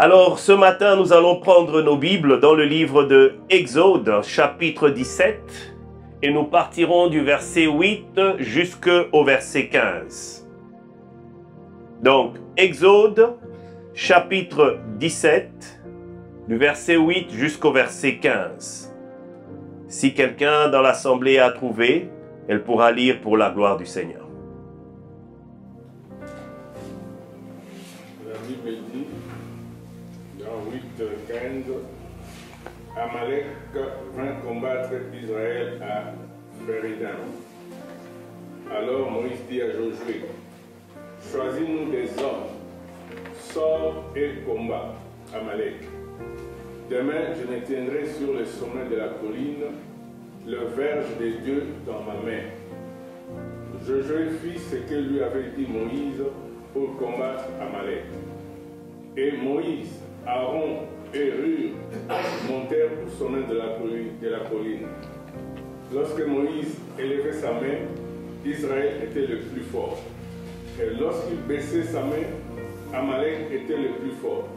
Alors, ce matin, nous allons prendre nos Bibles dans le livre de Exode, chapitre 17, et nous partirons du verset 8 jusqu'au verset 15. Donc, Exode, chapitre 17, du verset 8 jusqu'au verset 15. Si quelqu'un dans l'assemblée a trouvé, elle pourra lire pour la gloire du Seigneur. La Bible dit, dans 8:15, Amalek vint combattre Israël à Beridim. Alors Moïse dit à Josué, choisis-nous des hommes, sors et combat Amalek. Demain, je me tiendrai sur le sommet de la colline, le verge des dieux dans ma main. Josué fit ce que lui avait dit Moïse pour combattre Amalek. Et Moïse, Aaron et Hur montèrent au sommet de la colline. Lorsque Moïse élevait sa main, Israël était le plus fort. Et lorsqu'il baissait sa main, Amalek était le plus fort.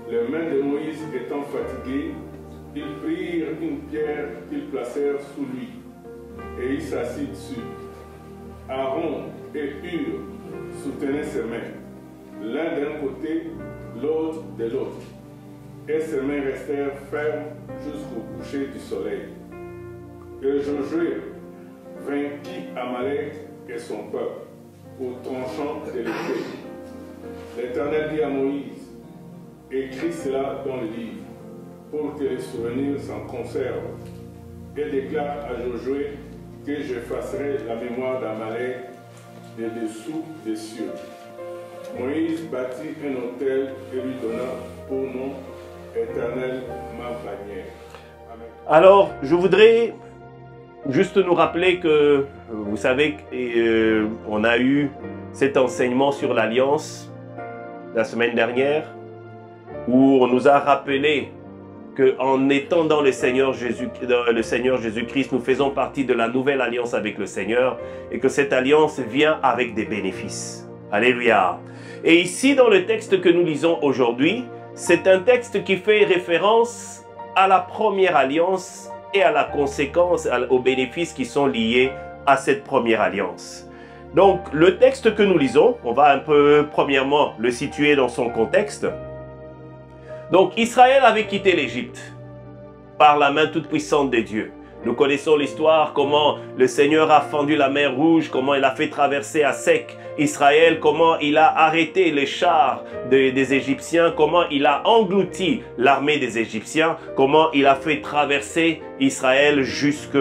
Les mains de Moïse étant fatiguées, ils prirent une pierre qu'ils placèrent sous lui, et il s'assit dessus. Aaron et Hur soutenaient ses mains, l'un d'un côté, l'autre de l'autre, et ses mains restèrent fermes jusqu'au coucher du soleil. Et Josué vainquit Amalek et son peuple au tranchant de l'épée. L'Éternel dit à Moïse, écris cela dans le livre, pour que les souvenirs s'en conservent, et déclare à Josué que j'effacerai la mémoire d'Amalek des dessous des cieux. Moïse bâtit un autel et lui donna pour nom Éternel ma bannière. Amen. Alors, je voudrais juste nous rappeler que, vous savez, on a eu cet enseignement sur l'Alliance la semaine dernière, où on nous a rappelé qu'en étant dans le Seigneur Jésus-Christ, nous faisons partie de la nouvelle alliance avec le Seigneur et que cette alliance vient avec des bénéfices. Alléluia. Et ici, dans le texte que nous lisons aujourd'hui, c'est un texte qui fait référence à la première alliance et à la conséquence, aux bénéfices qui sont liés à cette première alliance. Donc, le texte que nous lisons, on va un peu, premièrement, le situer dans son contexte. Donc, Israël avait quitté l'Égypte par la main toute puissante de Dieu. Nous connaissons l'histoire, comment le Seigneur a fendu la mer Rouge, comment il a fait traverser à sec Israël, comment il a arrêté les chars des Égyptiens, comment il a englouti l'armée des Égyptiens, comment il a fait traverser Israël jusque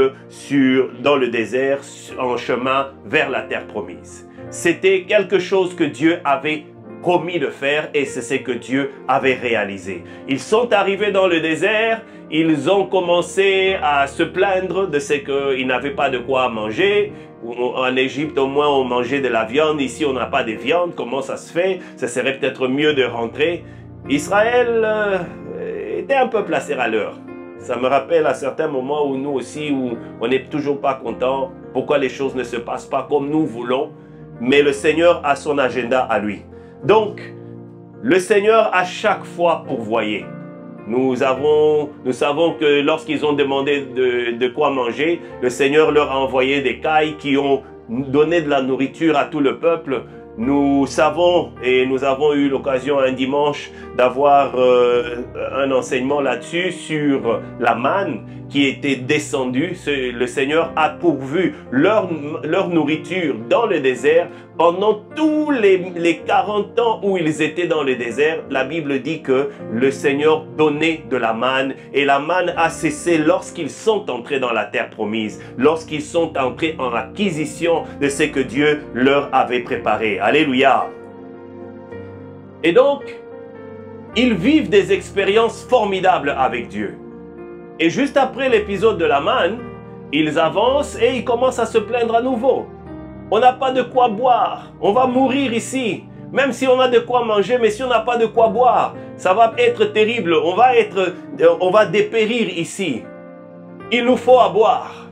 dans le désert, en chemin vers la terre promise. C'était quelque chose que Dieu avait promis de faire et c'est ce que Dieu avait réalisé. Ils sont arrivés dans le désert, ils ont commencé à se plaindre de ce qu'ils n'avaient pas de quoi manger. En Égypte, au moins, on mangeait de la viande. Ici, on n'a pas de viande. Comment ça se fait? Ça serait peut-être mieux de rentrer. Israël était un peu placé à l'heure. Ça me rappelle à certains moments où nous aussi, où on n'est toujours pas content. Pourquoi les choses ne se passent pas comme nous voulons? Mais le Seigneur a son agenda à lui. Donc, le Seigneur à chaque fois pourvoyait. Nous savons que lorsqu'ils ont demandé de quoi manger, le Seigneur leur a envoyé des cailles qui ont donné de la nourriture à tout le peuple. Nous savons, et nous avons eu l'occasion un dimanche d'avoir un enseignement là-dessus sur la manne qui était descendue. Le Seigneur a pourvu leur nourriture dans le désert pendant tous les 40 ans où ils étaient dans le désert. La Bible dit que le Seigneur donnait de la manne et la manne a cessé lorsqu'ils sont entrés dans la terre promise, lorsqu'ils sont entrés en acquisition de ce que Dieu leur avait préparé. Alléluia. Et donc, ils vivent des expériences formidables avec Dieu. Et juste après l'épisode de la manne, ils avancent et ils commencent à se plaindre à nouveau. On n'a pas de quoi boire, on va mourir ici. Même si on a de quoi manger, mais si on n'a pas de quoi boire, ça va être terrible, on va dépérir ici. Il nous faut à boire.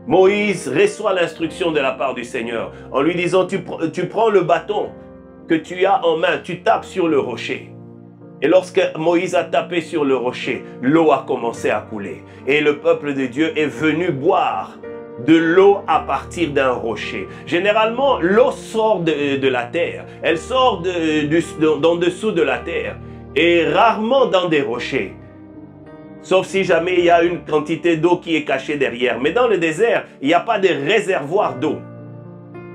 Moïse reçoit l'instruction de la part du Seigneur en lui disant, tu prends le bâton que tu as en main, tu tapes sur le rocher. Et lorsque Moïse a tapé sur le rocher, l'eau a commencé à couler. Et le peuple de Dieu est venu boire de l'eau à partir d'un rocher. Généralement, l'eau sort de la terre. Elle sort d'en dessous de la terre. Et rarement dans des rochers. Sauf si jamais il y a une quantité d'eau qui est cachée derrière. Mais dans le désert, il n'y a pas de réservoir d'eau.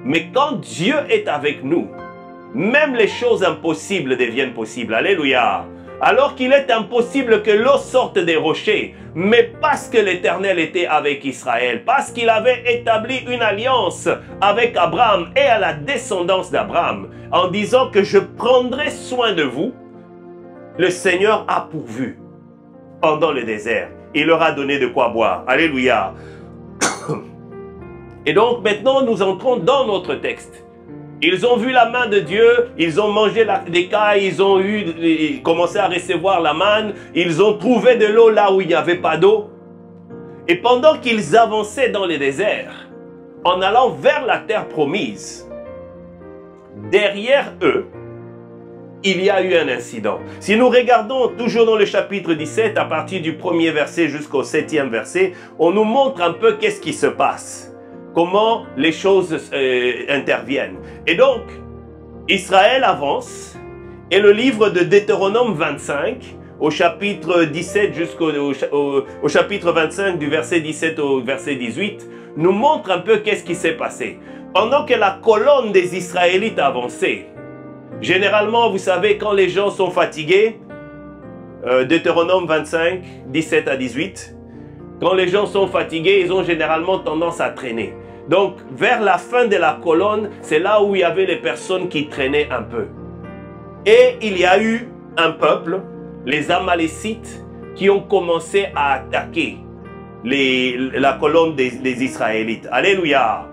Mais quand Dieu est avec nous, même les choses impossibles deviennent possibles. Alléluia. Alors qu'il est impossible que l'eau sorte des rochers, mais parce que l'Éternel était avec Israël, parce qu'il avait établi une alliance avec Abraham et à la descendance d'Abraham, en disant que je prendrai soin de vous, le Seigneur a pourvu pendant le désert. Il leur a donné de quoi boire. Alléluia. Et donc maintenant nous entrons dans notre texte. Ils ont vu la main de Dieu, ils ont mangé des cailles, ils ont commencé à recevoir la manne, ils ont trouvé de l'eau là où il n'y avait pas d'eau. Et pendant qu'ils avançaient dans le désert, en allant vers la terre promise, derrière eux, il y a eu un incident. Si nous regardons toujours dans le chapitre 17, à partir du 1er verset jusqu'au 7e verset, on nous montre un peu qu'est-ce qui se passe. Comment les choses interviennent. Et donc, Israël avance, et le livre de Deutéronome 25, au chapitre 17 au chapitre 25, du verset 17 au verset 18, nous montre un peu qu'est-ce qui s'est passé. Pendant que la colonne des Israélites avançait, généralement, vous savez, quand les gens sont fatigués, Deutéronome 25, 17 à 18, quand les gens sont fatigués, ils ont généralement tendance à traîner. Donc, vers la fin de la colonne, c'est là où il y avait les personnes qui traînaient un peu. Et il y a eu un peuple, les Amalécites, qui ont commencé à attaquer la colonne des Israélites. Alléluia!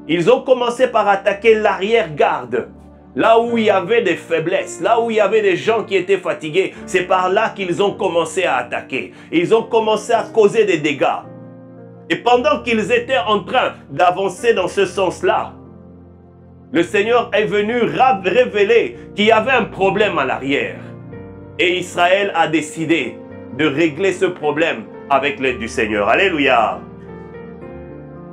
Ils ont commencé par attaquer l'arrière-garde. Là où il y avait des faiblesses, là où il y avait des gens qui étaient fatigués, c'est par là qu'ils ont commencé à attaquer. Ils ont commencé à causer des dégâts. Et pendant qu'ils étaient en train d'avancer dans ce sens-là, le Seigneur est venu révéler qu'il y avait un problème à l'arrière. Et Israël a décidé de régler ce problème avec l'aide du Seigneur. Alléluia!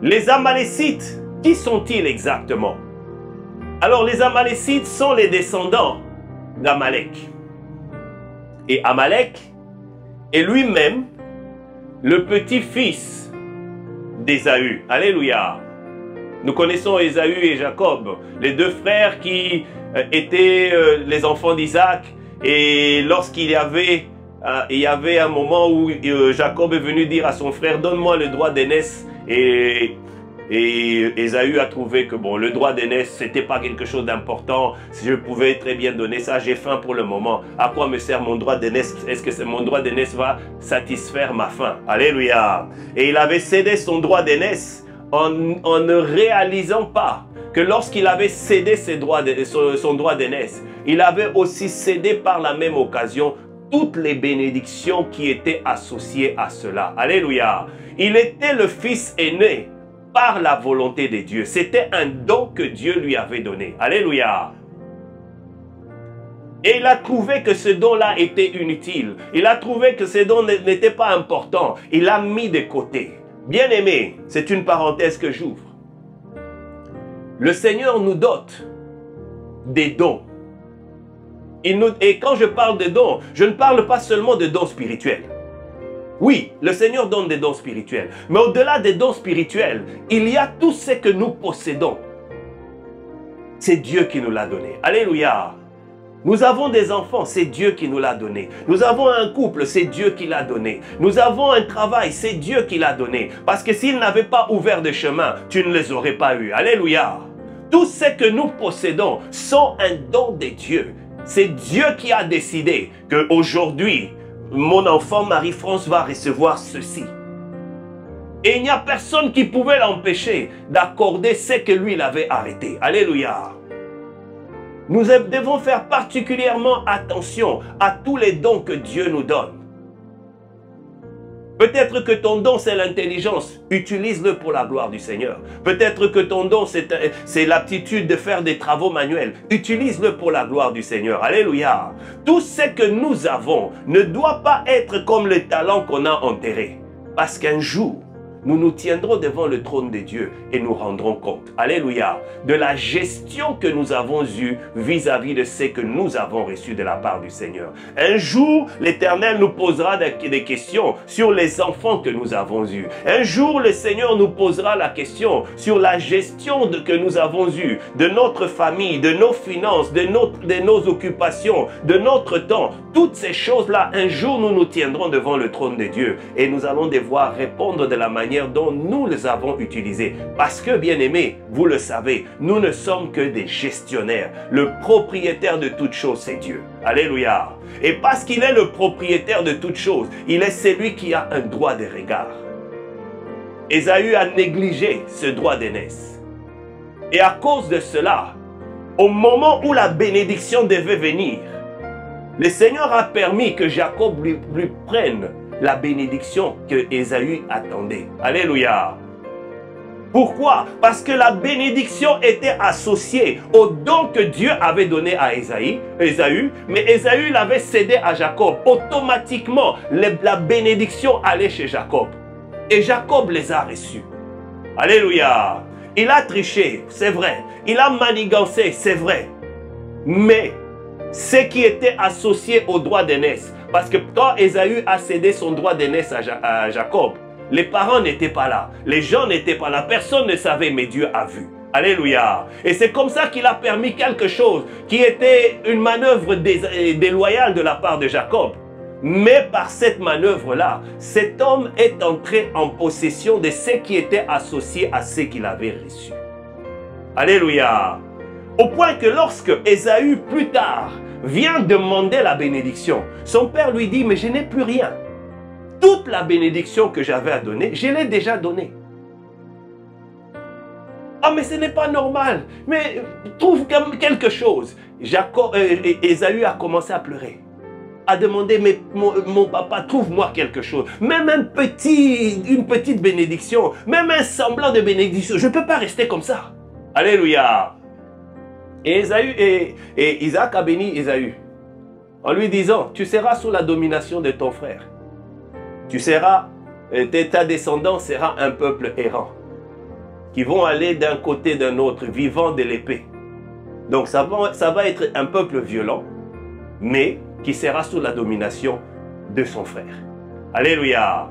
Les Amalécites, qui sont-ils exactement? Alors les Amalécites sont les descendants d'Amalek. Et Amalek est lui-même le petit-fils d'Ésaü. Alléluia. Nous connaissons Ésaü et Jacob, les deux frères qui étaient les enfants d'Isaac. Et lorsqu'il y avait un moment où Jacob est venu dire à son frère, donne-moi le droit d'aînesse. Et Ésaü a trouvé que bon, le droit d'aînesse, c'était pas quelque chose d'important. Si je pouvais très bien donner ça, j'ai faim pour le moment. À quoi me sert mon droit d'aînesse? Est-ce que mon droit d'aînesse va satisfaire ma faim? Alléluia. Et il avait cédé son droit d'aînesse en ne réalisant pas que lorsqu'il avait cédé son droit d'aînesse, il avait aussi cédé par la même occasion toutes les bénédictions qui étaient associées à cela. Alléluia. Il était le fils aîné par la volonté de Dieu. C'était un don que Dieu lui avait donné. Alléluia. Et il a trouvé que ce don-là était inutile. Il a trouvé que ce don n'était pas important. Il l'a mis de côté. Bien aimé, c'est une parenthèse que j'ouvre. Le Seigneur nous dote des dons. Et quand je parle de dons, je ne parle pas seulement de dons spirituels. Oui, le Seigneur donne des dons spirituels. Mais au-delà des dons spirituels, il y a tout ce que nous possédons. C'est Dieu qui nous l'a donné. Alléluia. Nous avons des enfants, c'est Dieu qui nous l'a donné. Nous avons un couple, c'est Dieu qui l'a donné. Nous avons un travail, c'est Dieu qui l'a donné. Parce que s'il n'avait pas ouvert de chemin, tu ne les aurais pas eus. Alléluia. Tout ce que nous possédons sont un don de Dieu. C'est Dieu qui a décidé qu'aujourd'hui, mon enfant Marie-France va recevoir ceci. Et il n'y a personne qui pouvait l'empêcher d'accorder ce que lui il avait arrêté. Alléluia. Nous devons faire particulièrement attention à tous les dons que Dieu nous donne. Peut-être que ton don, c'est l'intelligence. Utilise-le pour la gloire du Seigneur. Peut-être que ton don, c'est l'aptitude de faire des travaux manuels. Utilise-le pour la gloire du Seigneur. Alléluia. Tout ce que nous avons ne doit pas être comme le talent qu'on a enterré. Parce qu'un jour, nous nous tiendrons devant le trône de Dieu et nous rendrons compte, alléluia, de la gestion que nous avons eue vis-à-vis de ce que nous avons reçu de la part du Seigneur. Un jour, l'Éternel nous posera des questions sur les enfants que nous avons eus. Un jour, le Seigneur nous posera la question sur la gestion que nous avons eue, de notre famille, de nos finances, de nos occupations, de notre temps. Toutes ces choses-là, un jour, nous nous tiendrons devant le trône de Dieu et nous allons devoir répondre de la manière dont nous les avons utilisés. Parce que, bien-aimés, vous le savez, nous ne sommes que des gestionnaires. Le propriétaire de toutes choses, c'est Dieu. Alléluia. Et parce qu'il est le propriétaire de toutes choses, il est celui qui a un droit de regard. Ésaü a négligé ce droit d'aînesse. Et à cause de cela, au moment où la bénédiction devait venir, le Seigneur a permis que Jacob lui prenne la bénédiction que Ésaü attendait. Alléluia. Pourquoi? Parce que la bénédiction était associée au don que Dieu avait donné à Ésaü, mais Ésaü l'avait cédé à Jacob. Automatiquement, la bénédiction allait chez Jacob. Et Jacob les a reçus. Alléluia. Il a triché, c'est vrai. Il a manigancé, c'est vrai. Mais ce qui était associé au droit d'aînesse, parce que quand Ésaü a cédé son droit d'aînesse à Jacob, les parents n'étaient pas là, les gens n'étaient pas là, personne ne savait, mais Dieu a vu. Alléluia. Et c'est comme ça qu'il a permis quelque chose qui était une manœuvre déloyale de la part de Jacob. Mais par cette manœuvre-là, cet homme est entré en possession de ce qui était associé à ce qu'il avait reçu. Alléluia. Au point que lorsque Ésaü, plus tard, vient demander la bénédiction, son père lui dit, mais je n'ai plus rien. Toute la bénédiction que j'avais à donner, je l'ai déjà donnée. Ah, mais ce n'est pas normal. Mais trouve quelque chose. Ésaü a commencé à pleurer. A demandé, mais mon papa, trouve-moi quelque chose. Même une petite bénédiction, même un semblant de bénédiction. Je ne peux pas rester comme ça. Alléluia. Et Isaac a béni Ésaü en lui disant, tu seras sous la domination de ton frère. Tu seras, ta descendance sera un peuple errant, qui vont aller d'un côté d'un autre, vivant de l'épée. Donc ça va être un peuple violent, mais qui sera sous la domination de son frère. Alléluia.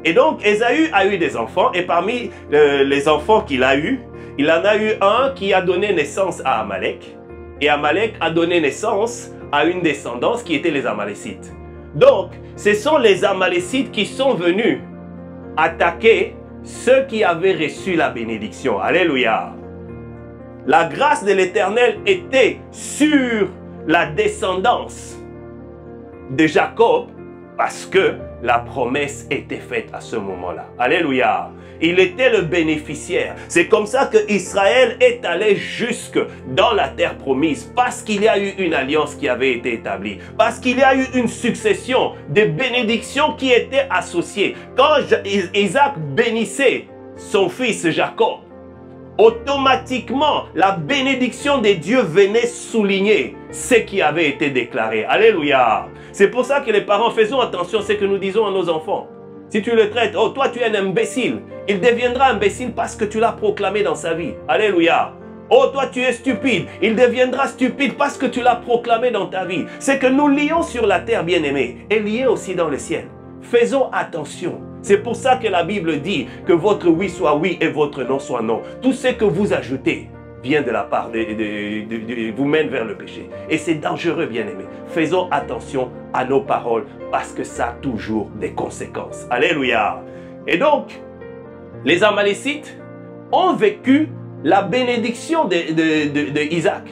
Et donc Ésaü a eu des enfants, et parmi les enfants qu'il a eus, il en a eu un qui a donné naissance à Amalek. Et Amalek a donné naissance à une descendance qui était les Amalécites. Donc, ce sont les Amalécites qui sont venus attaquer ceux qui avaient reçu la bénédiction. Alléluia. La grâce de l'Éternel était sur la descendance de Jacob parce que la promesse était faite à ce moment-là. Alléluia. Il était le bénéficiaire. C'est comme ça que Israël est allé jusque dans la terre promise. Parce qu'il y a eu une alliance qui avait été établie. Parce qu'il y a eu une succession de bénédictions qui étaient associées. Quand Isaac bénissait son fils Jacob, automatiquement, la bénédiction de Dieu venait souligner ce qui avait été déclaré. Alléluia. C'est pour ça que les parents, faisons attention à ce que nous disons à nos enfants. Si tu le traites, oh toi tu es un imbécile, il deviendra imbécile parce que tu l'as proclamé dans sa vie. Alléluia. Oh toi tu es stupide, il deviendra stupide parce que tu l'as proclamé dans ta vie. C'est que nous lions sur la terre, bien-aimés, et liés aussi dans le ciel. Faisons attention. C'est pour ça que la Bible dit que votre oui soit oui et votre non soit non. Tout ce que vous ajoutez vient de la part vous mène vers le péché. Et c'est dangereux, bien-aimés. Faisons attention à nos paroles parce que ça a toujours des conséquences. Alléluia. Et donc, les Amalécites ont vécu la bénédiction de Isaac,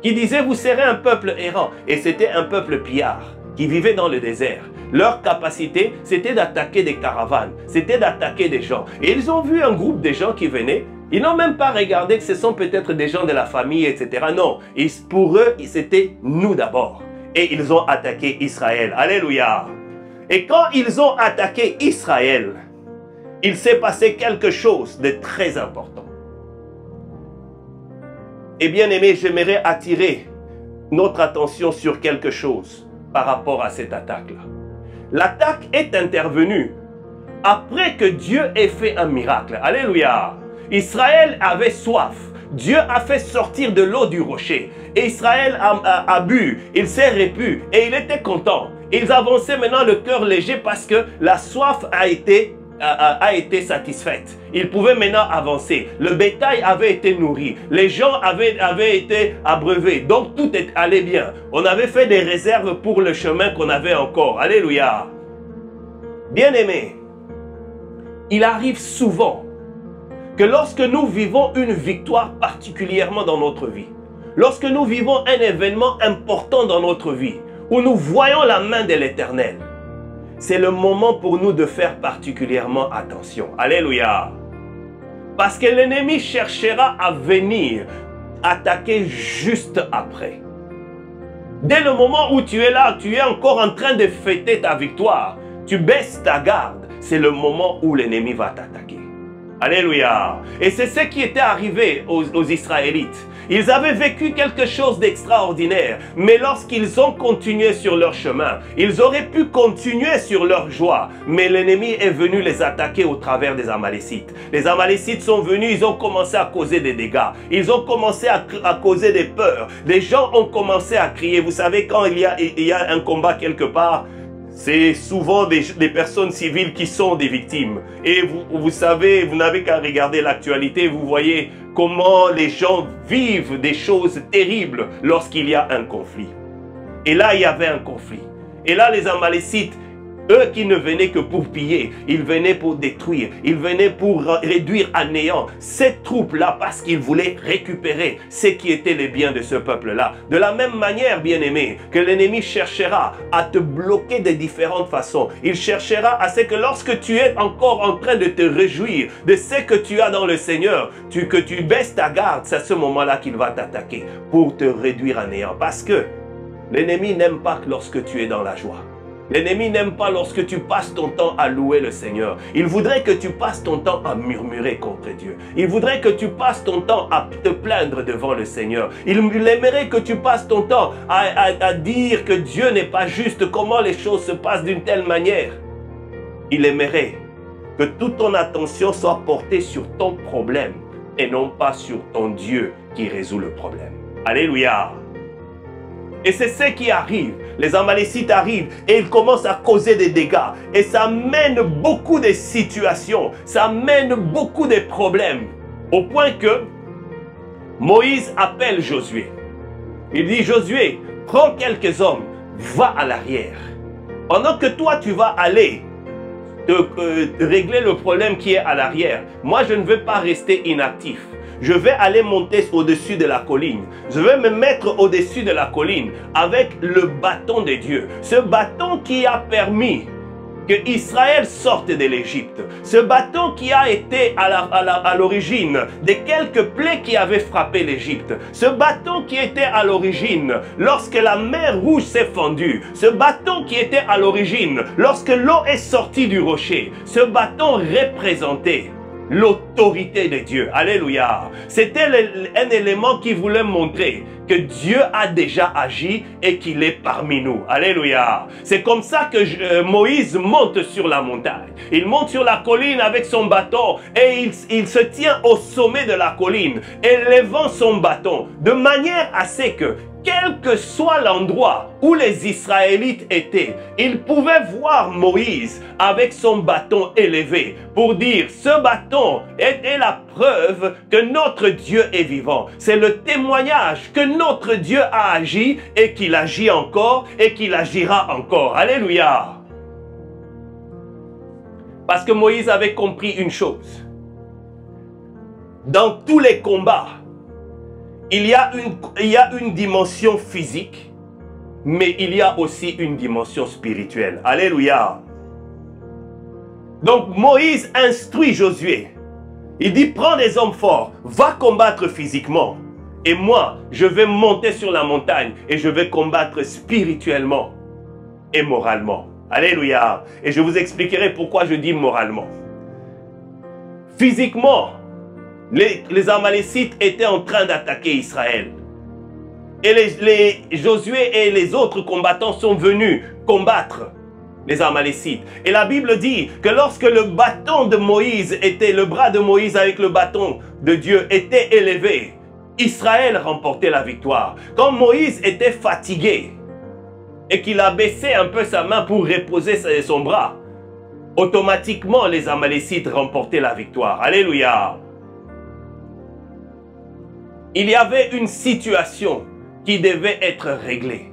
qui disait, vous serez un peuple errant. Et c'était un peuple pillard qui vivait dans le désert. Leur capacité, c'était d'attaquer des caravanes, c'était d'attaquer des gens. Et ils ont vu un groupe de gens qui venaient. Ils n'ont même pas regardé que ce sont peut-être des gens de la famille, etc. Non, pour eux, c'était nous d'abord. Et ils ont attaqué Israël. Alléluia. Et quand ils ont attaqué Israël, il s'est passé quelque chose de très important. Et bien aimé, j'aimerais attirer notre attention sur quelque chose par rapport à cette attaque-là. L'attaque est intervenue après que Dieu ait fait un miracle. Alléluia. Israël avait soif. Dieu a fait sortir de l'eau du rocher. Et Israël a bu, il s'est répu et il était content. Ils avançaient maintenant le cœur léger parce que la soif a été satisfaite. Ils pouvaient maintenant avancer. Le bétail avait été nourri. Les gens avaient été abreuvés. Donc tout allait bien. On avait fait des réserves pour le chemin qu'on avait encore. Alléluia. Bien-aimés, il arrive souvent que lorsque nous vivons une victoire particulièrement dans notre vie, lorsque nous vivons un événement important dans notre vie, où nous voyons la main de l'Éternel, c'est le moment pour nous de faire particulièrement attention. Alléluia. Parce que l'ennemi cherchera à venir attaquer juste après. Dès le moment où tu es là, tu es encore en train de fêter ta victoire, tu baisses ta garde, c'est le moment où l'ennemi va t'attaquer. Alléluia. Et c'est ce qui était arrivé aux Israélites. Ils avaient vécu quelque chose d'extraordinaire, mais lorsqu'ils ont continué sur leur chemin, ils auraient pu continuer sur leur joie, mais l'ennemi est venu les attaquer au travers des Amalécites. Les Amalécites sont venus, ils ont commencé à causer des dégâts, ils ont commencé à causer des peurs, les gens ont commencé à crier. Vous savez, quand il y a un combat quelque part, c'est souvent des personnes civiles qui sont des victimes. Et vous savez, vous n'avez qu'à regarder l'actualité, vous voyez comment les gens vivent des choses terribles lorsqu'il y a un conflit. Et là, il y avait un conflit. Et là, les Amalécites, eux qui ne venaient que pour piller, ils venaient pour détruire, ils venaient pour réduire à néant cette troupe-là parce qu'ils voulaient récupérer ce qui était les biens de ce peuple-là. De la même manière, bien-aimé, que l'ennemi cherchera à te bloquer de différentes façons. Il cherchera à ce que lorsque tu es encore en train de te réjouir de ce que tu as dans le Seigneur, que tu baisses ta garde, c'est à ce moment-là qu'il va t'attaquer pour te réduire à néant. Parce que l'ennemi n'aime pas que lorsque tu es dans la joie. L'ennemi n'aime pas lorsque tu passes ton temps à louer le Seigneur. Il voudrait que tu passes ton temps à murmurer contre Dieu. Il voudrait que tu passes ton temps à te plaindre devant le Seigneur. Il aimerait que tu passes ton temps à dire que Dieu n'est pas juste, comment les choses se passent d'une telle manière. Il aimerait que toute ton attention soit portée sur ton problème et non pas sur ton Dieu qui résout le problème. Alléluia. Et c'est ce qui arrive. Les Amalécites arrivent et ils commencent à causer des dégâts. Et ça mène beaucoup de situations. Ça mène beaucoup de problèmes. Au point que Moïse appelle Josué. Il dit, Josué, prends quelques hommes, va à l'arrière. Pendant que toi tu vas aller régler le problème qui est à l'arrière, moi je ne vais pas rester inactif. Je vais aller monter au-dessus de la colline. Je vais me mettre au-dessus de la colline avec le bâton de Dieu. Ce bâton qui a permis que Israël sorte de l'Égypte. Ce bâton qui a été à l'origine de quelques plaies qui avaient frappé l'Égypte. Ce bâton qui était à l'origine lorsque la mer Rouge s'est fendue. Ce bâton qui était à l'origine lorsque l'eau est sortie du rocher. Ce bâton représentait l'autorité de Dieu. Alléluia. C'était un élément qui voulait montrer que Dieu a déjà agi et qu'il est parmi nous. Alléluia. C'est comme ça que Moïse monte sur la montagne. Il monte sur la colline avec son bâton et il se tient au sommet de la colline, élevant son bâton de manière à ce que quel que soit l'endroit où les Israélites étaient, ils pouvaient voir Moïse avec son bâton élevé pour dire, ce bâton est la preuve que notre Dieu est vivant. C'est le témoignage que notre Dieu a agi et qu'il agit encore et qu'il agira encore. Alléluia. Parce que Moïse avait compris une chose. Dans tous les combats, il y a une dimension physique, mais il y a aussi une dimension spirituelle. Alléluia. Donc Moïse instruit Josué. Il dit, prends des hommes forts, va combattre physiquement. Et moi, je vais monter sur la montagne et je vais combattre spirituellement et moralement. Alléluia. Et je vous expliquerai pourquoi je dis moralement. Physiquement, les Amalécites étaient en train d'attaquer Israël. Et les Josué et les autres combattants sont venus combattre les Amalécites. Et la Bible dit que lorsque le bâton de Moïse était, le bras de Moïse avec le bâton de Dieu était élevé, Israël remportait la victoire. Quand Moïse était fatigué et qu'il a baissé un peu sa main pour reposer son bras, automatiquement les Amalécites remportaient la victoire. Alléluia. Il y avait une situation qui devait être réglée.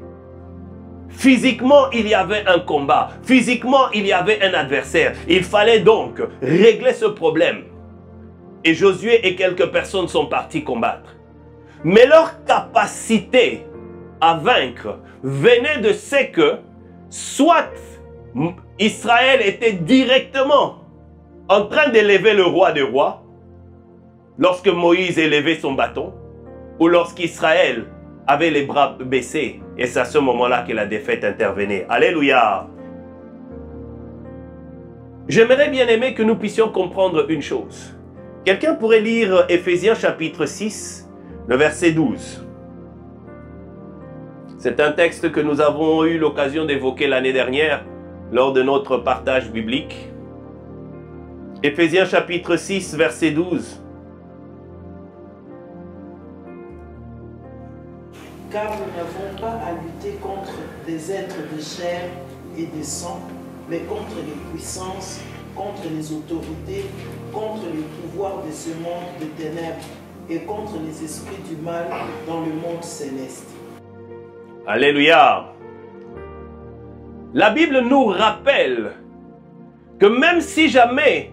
Physiquement, il y avait un combat. Physiquement, il y avait un adversaire. Il fallait donc régler ce problème. Et Josué et quelques personnes sont partis combattre. Mais leur capacité à vaincre venait de ce que soit Israël était directement en train d'élever le roi des rois lorsque Moïse élevait son bâton, ou lorsqu'Israël avait les bras baissés. Et c'est à ce moment-là que la défaite intervenait. Alléluia. J'aimerais bien aimer que nous puissions comprendre une chose. Quelqu'un pourrait lire Éphésiens chapitre 6, le verset 12. C'est un texte que nous avons eu l'occasion d'évoquer l'année dernière lors de notre partage biblique. Éphésiens chapitre 6, verset 12. Car nous n'avons pas à lutter contre des êtres de chair et de sang, mais contre les puissances, contre les autorités, contre les pouvoirs de ce monde de ténèbres et contre les esprits du mal dans le monde céleste. Alléluia. La Bible nous rappelle que même si jamais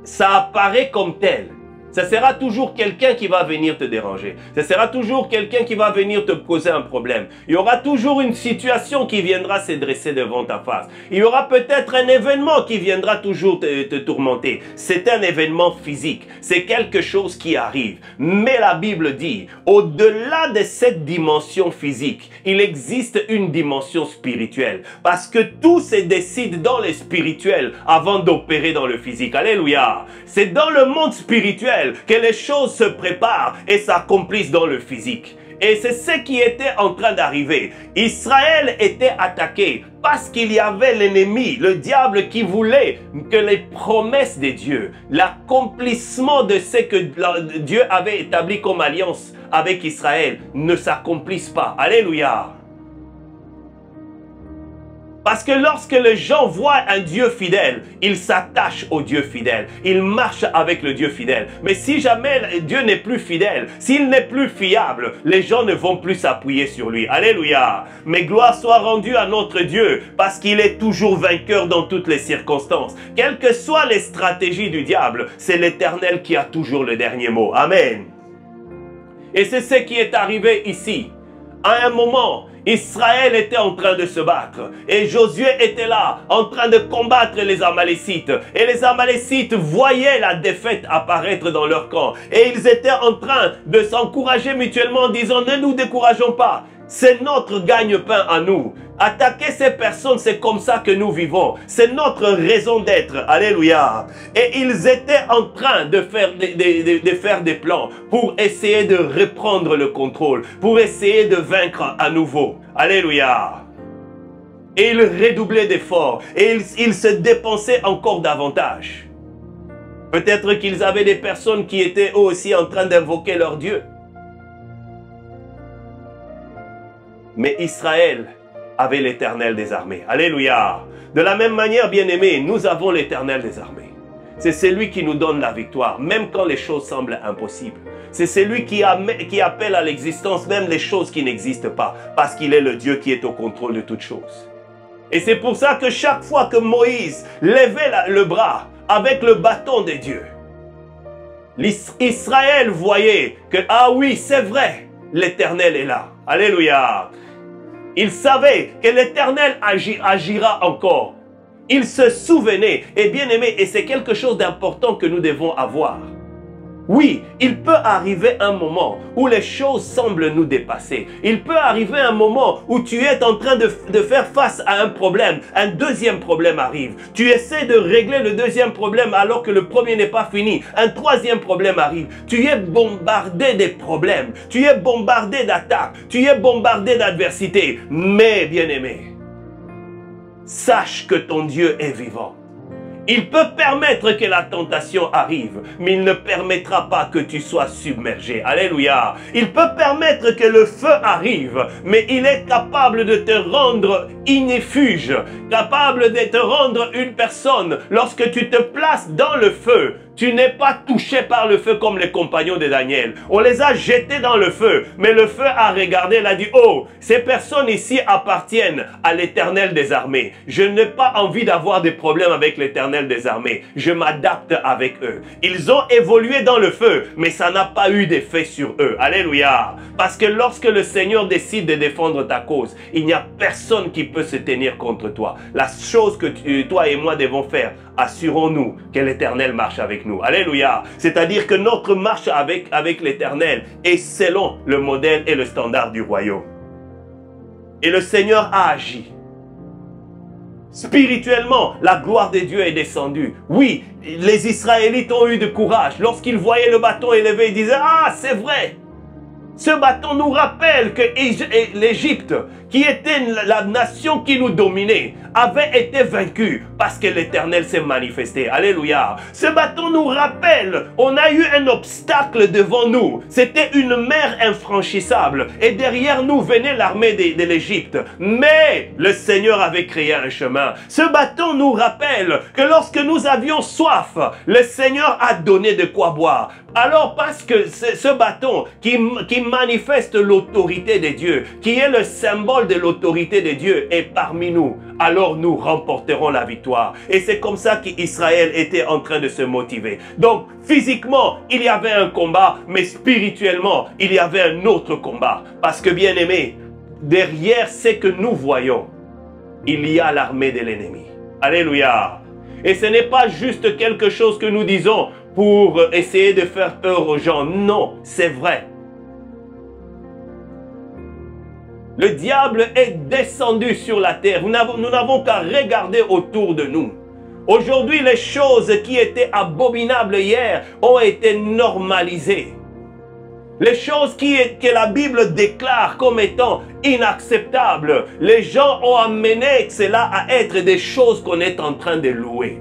ça apparaît comme tel, ce sera toujours quelqu'un qui va venir te déranger. Ce sera toujours quelqu'un qui va venir te causer un problème. Il y aura toujours une situation qui viendra se dresser devant ta face. Il y aura peut-être un événement qui viendra toujours te tourmenter. C'est un événement physique. C'est quelque chose qui arrive. Mais la Bible dit, au-delà de cette dimension physique, il existe une dimension spirituelle. Parce que tout se décide dans le spirituel avant d'opérer dans le physique. Alléluia. C'est dans le monde spirituel que les choses se préparent et s'accomplissent dans le physique. Et c'est ce qui était en train d'arriver. Israël était attaqué parce qu'il y avait l'ennemi, le diable, qui voulait que les promesses de Dieu, l'accomplissement de ce que Dieu avait établi comme alliance avec Israël ne s'accomplissent pas. Alléluia. Parce que lorsque les gens voient un Dieu fidèle, ils s'attachent au Dieu fidèle. Ils marchent avec le Dieu fidèle. Mais si jamais Dieu n'est plus fidèle, s'il n'est plus fiable, les gens ne vont plus s'appuyer sur lui. Alléluia. Mais gloire soit rendue à notre Dieu, parce qu'il est toujours vainqueur dans toutes les circonstances. Quelles que soient les stratégies du diable, c'est l'Éternel qui a toujours le dernier mot. Amen. Et c'est ce qui est arrivé ici. À un moment, Israël était en train de se battre et Josué était là en train de combattre les Amalécites, et les Amalécites voyaient la défaite apparaître dans leur camp et ils étaient en train de s'encourager mutuellement en disant: ne nous décourageons pas, c'est notre gagne-pain à nous. Attaquer ces personnes, c'est comme ça que nous vivons. C'est notre raison d'être. Alléluia. Et ils étaient en train de faire des plans pour essayer de reprendre le contrôle, pour essayer de vaincre à nouveau. Alléluia. Et ils redoublaient d'efforts et ils se dépensaient encore davantage. Peut-être qu'ils avaient des personnes qui étaient eux aussi en train d'invoquer leur Dieu. Mais Israël avait l'Éternel des armées. Alléluia. De la même manière, bien-aimés, nous avons l'Éternel des armées. C'est celui qui nous donne la victoire, même quand les choses semblent impossibles. C'est celui qui appelle à l'existence même les choses qui n'existent pas, parce qu'il est le Dieu qui est au contrôle de toutes choses. Et c'est pour ça que chaque fois que Moïse levait le bras avec le bâton de Dieu, Israël voyait que, ah oui, c'est vrai, l'Éternel est là. Alléluia. Il savait que l'Éternel agira encore. Il se souvenait, et bien aimé, et c'est quelque chose d'important que nous devons avoir. Oui, il peut arriver un moment où les choses semblent nous dépasser. Il peut arriver un moment où tu es en train de faire face à un problème. Un deuxième problème arrive. Tu essaies de régler le deuxième problème alors que le premier n'est pas fini. Un troisième problème arrive. Tu es bombardé des problèmes. Tu es bombardé d'attaques. Tu es bombardé d'adversité. Mais, bien-aimé, sache que ton Dieu est vivant. Il peut permettre que la tentation arrive, mais il ne permettra pas que tu sois submergé. Alléluia. Il peut permettre que le feu arrive, mais il est capable de te rendre inéfuge, capable de te rendre une personne. Lorsque tu te places dans le feu, tu n'es pas touché par le feu comme les compagnons de Daniel. On les a jetés dans le feu, mais le feu a regardé, il a dit, oh, ces personnes ici appartiennent à l'Éternel des armées. Je n'ai pas envie d'avoir des problèmes avec l'Éternel des armées. Je m'adapte avec eux. Ils ont évolué dans le feu, mais ça n'a pas eu d'effet sur eux. Alléluia. Parce que lorsque le Seigneur décide de défendre ta cause, il n'y a personne qui peut se tenir contre toi. La chose que toi et moi devons faire, assurons-nous que l'Éternel marche avec nous. Alléluia. C'est-à-dire que notre marche avec l'Éternel est selon le modèle et le standard du royaume. Et le Seigneur a agi. Spirituellement, la gloire de Dieu est descendue. Oui, les Israélites ont eu du courage. Lorsqu'ils voyaient le bâton élevé, ils disaient, ah, c'est vrai. Ce bâton nous rappelle que l'Égypte, qui était la nation qui nous dominait, avait été vaincue parce que l'Éternel s'est manifesté. Alléluia. Ce bâton nous rappelle, on a eu un obstacle devant nous. C'était une mer infranchissable. Et derrière nous venait l'armée de l'Égypte. Mais le Seigneur avait créé un chemin. Ce bâton nous rappelle que lorsque nous avions soif, le Seigneur a donné de quoi boire. Alors parce que ce bâton qui manifeste l'autorité de Dieu, qui est le symbole de l'autorité de Dieu, est parmi nous, alors nous remporterons la victoire. Et c'est comme ça qu'Israël était en train de se motiver. Donc physiquement, il y avait un combat, mais spirituellement, il y avait un autre combat. Parce que bien aimé, derrière ce que nous voyons, il y a l'armée de l'ennemi. Alléluia. Et ce n'est pas juste quelque chose que nous disons pour essayer de faire peur aux gens. Non, c'est vrai. Le diable est descendu sur la terre. Nous n'avons qu'à regarder autour de nous. Aujourd'hui, les choses qui étaient abominables hier ont été normalisées. Les choses que la Bible déclare comme étant inacceptables, les gens ont amené cela à être des choses qu'on est en train de louer.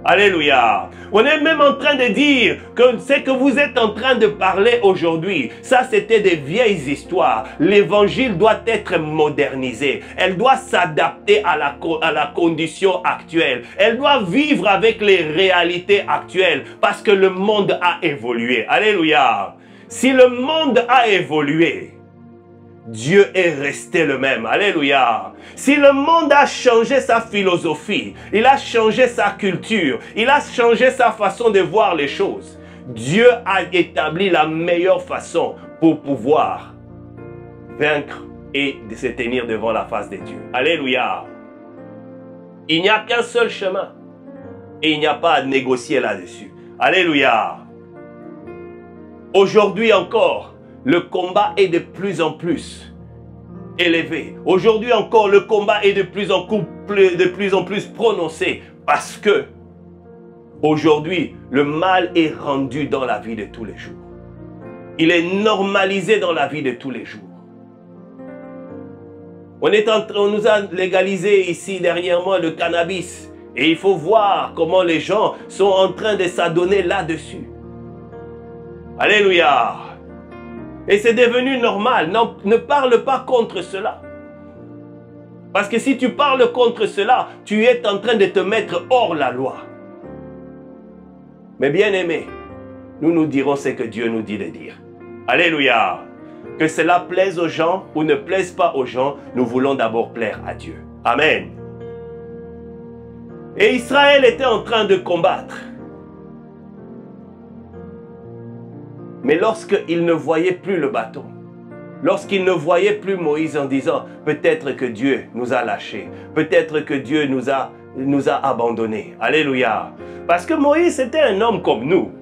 Alléluia. On est même en train de dire que ce que vous êtes en train de parler aujourd'hui, ça c'était des vieilles histoires. L'évangile doit être modernisé. Elle doit s'adapter à la condition actuelle. Elle doit vivre avec les réalités actuelles parce que le monde a évolué. Alléluia. Si le monde a évolué, Dieu est resté le même. Alléluia. Si le monde a changé sa philosophie, il a changé sa culture, il a changé sa façon de voir les choses, Dieu a établi la meilleure façon pour pouvoir vaincre et de se tenir devant la face de Dieu. Alléluia. Il n'y a qu'un seul chemin et il n'y a pas à négocier là-dessus. Alléluia. Aujourd'hui encore, le combat est de plus en plus élevé. Aujourd'hui encore, le combat est de plus en plus prononcé parce que aujourd'hui, le mal est rendu dans la vie de tous les jours. Il est normalisé dans la vie de tous les jours. On nous a légalisé ici dernièrement le cannabis et il faut voir comment les gens sont en train de s'adonner là-dessus. Alléluia. Et c'est devenu normal. Non, ne parle pas contre cela. Parce que si tu parles contre cela, tu es en train de te mettre hors la loi. Mais bien aimé, nous dirons ce que Dieu nous dit de dire. Alléluia. Que cela plaise aux gens ou ne plaise pas aux gens, nous voulons d'abord plaire à Dieu. Amen. Et Israël était en train de combattre. Mais lorsqu'il ne voyait plus le bâton, lorsqu'il ne voyait plus Moïse en disant « Peut-être que Dieu nous a lâchés, peut-être que Dieu nous a abandonnés. » Alléluia. Parce que Moïse était un homme comme nous.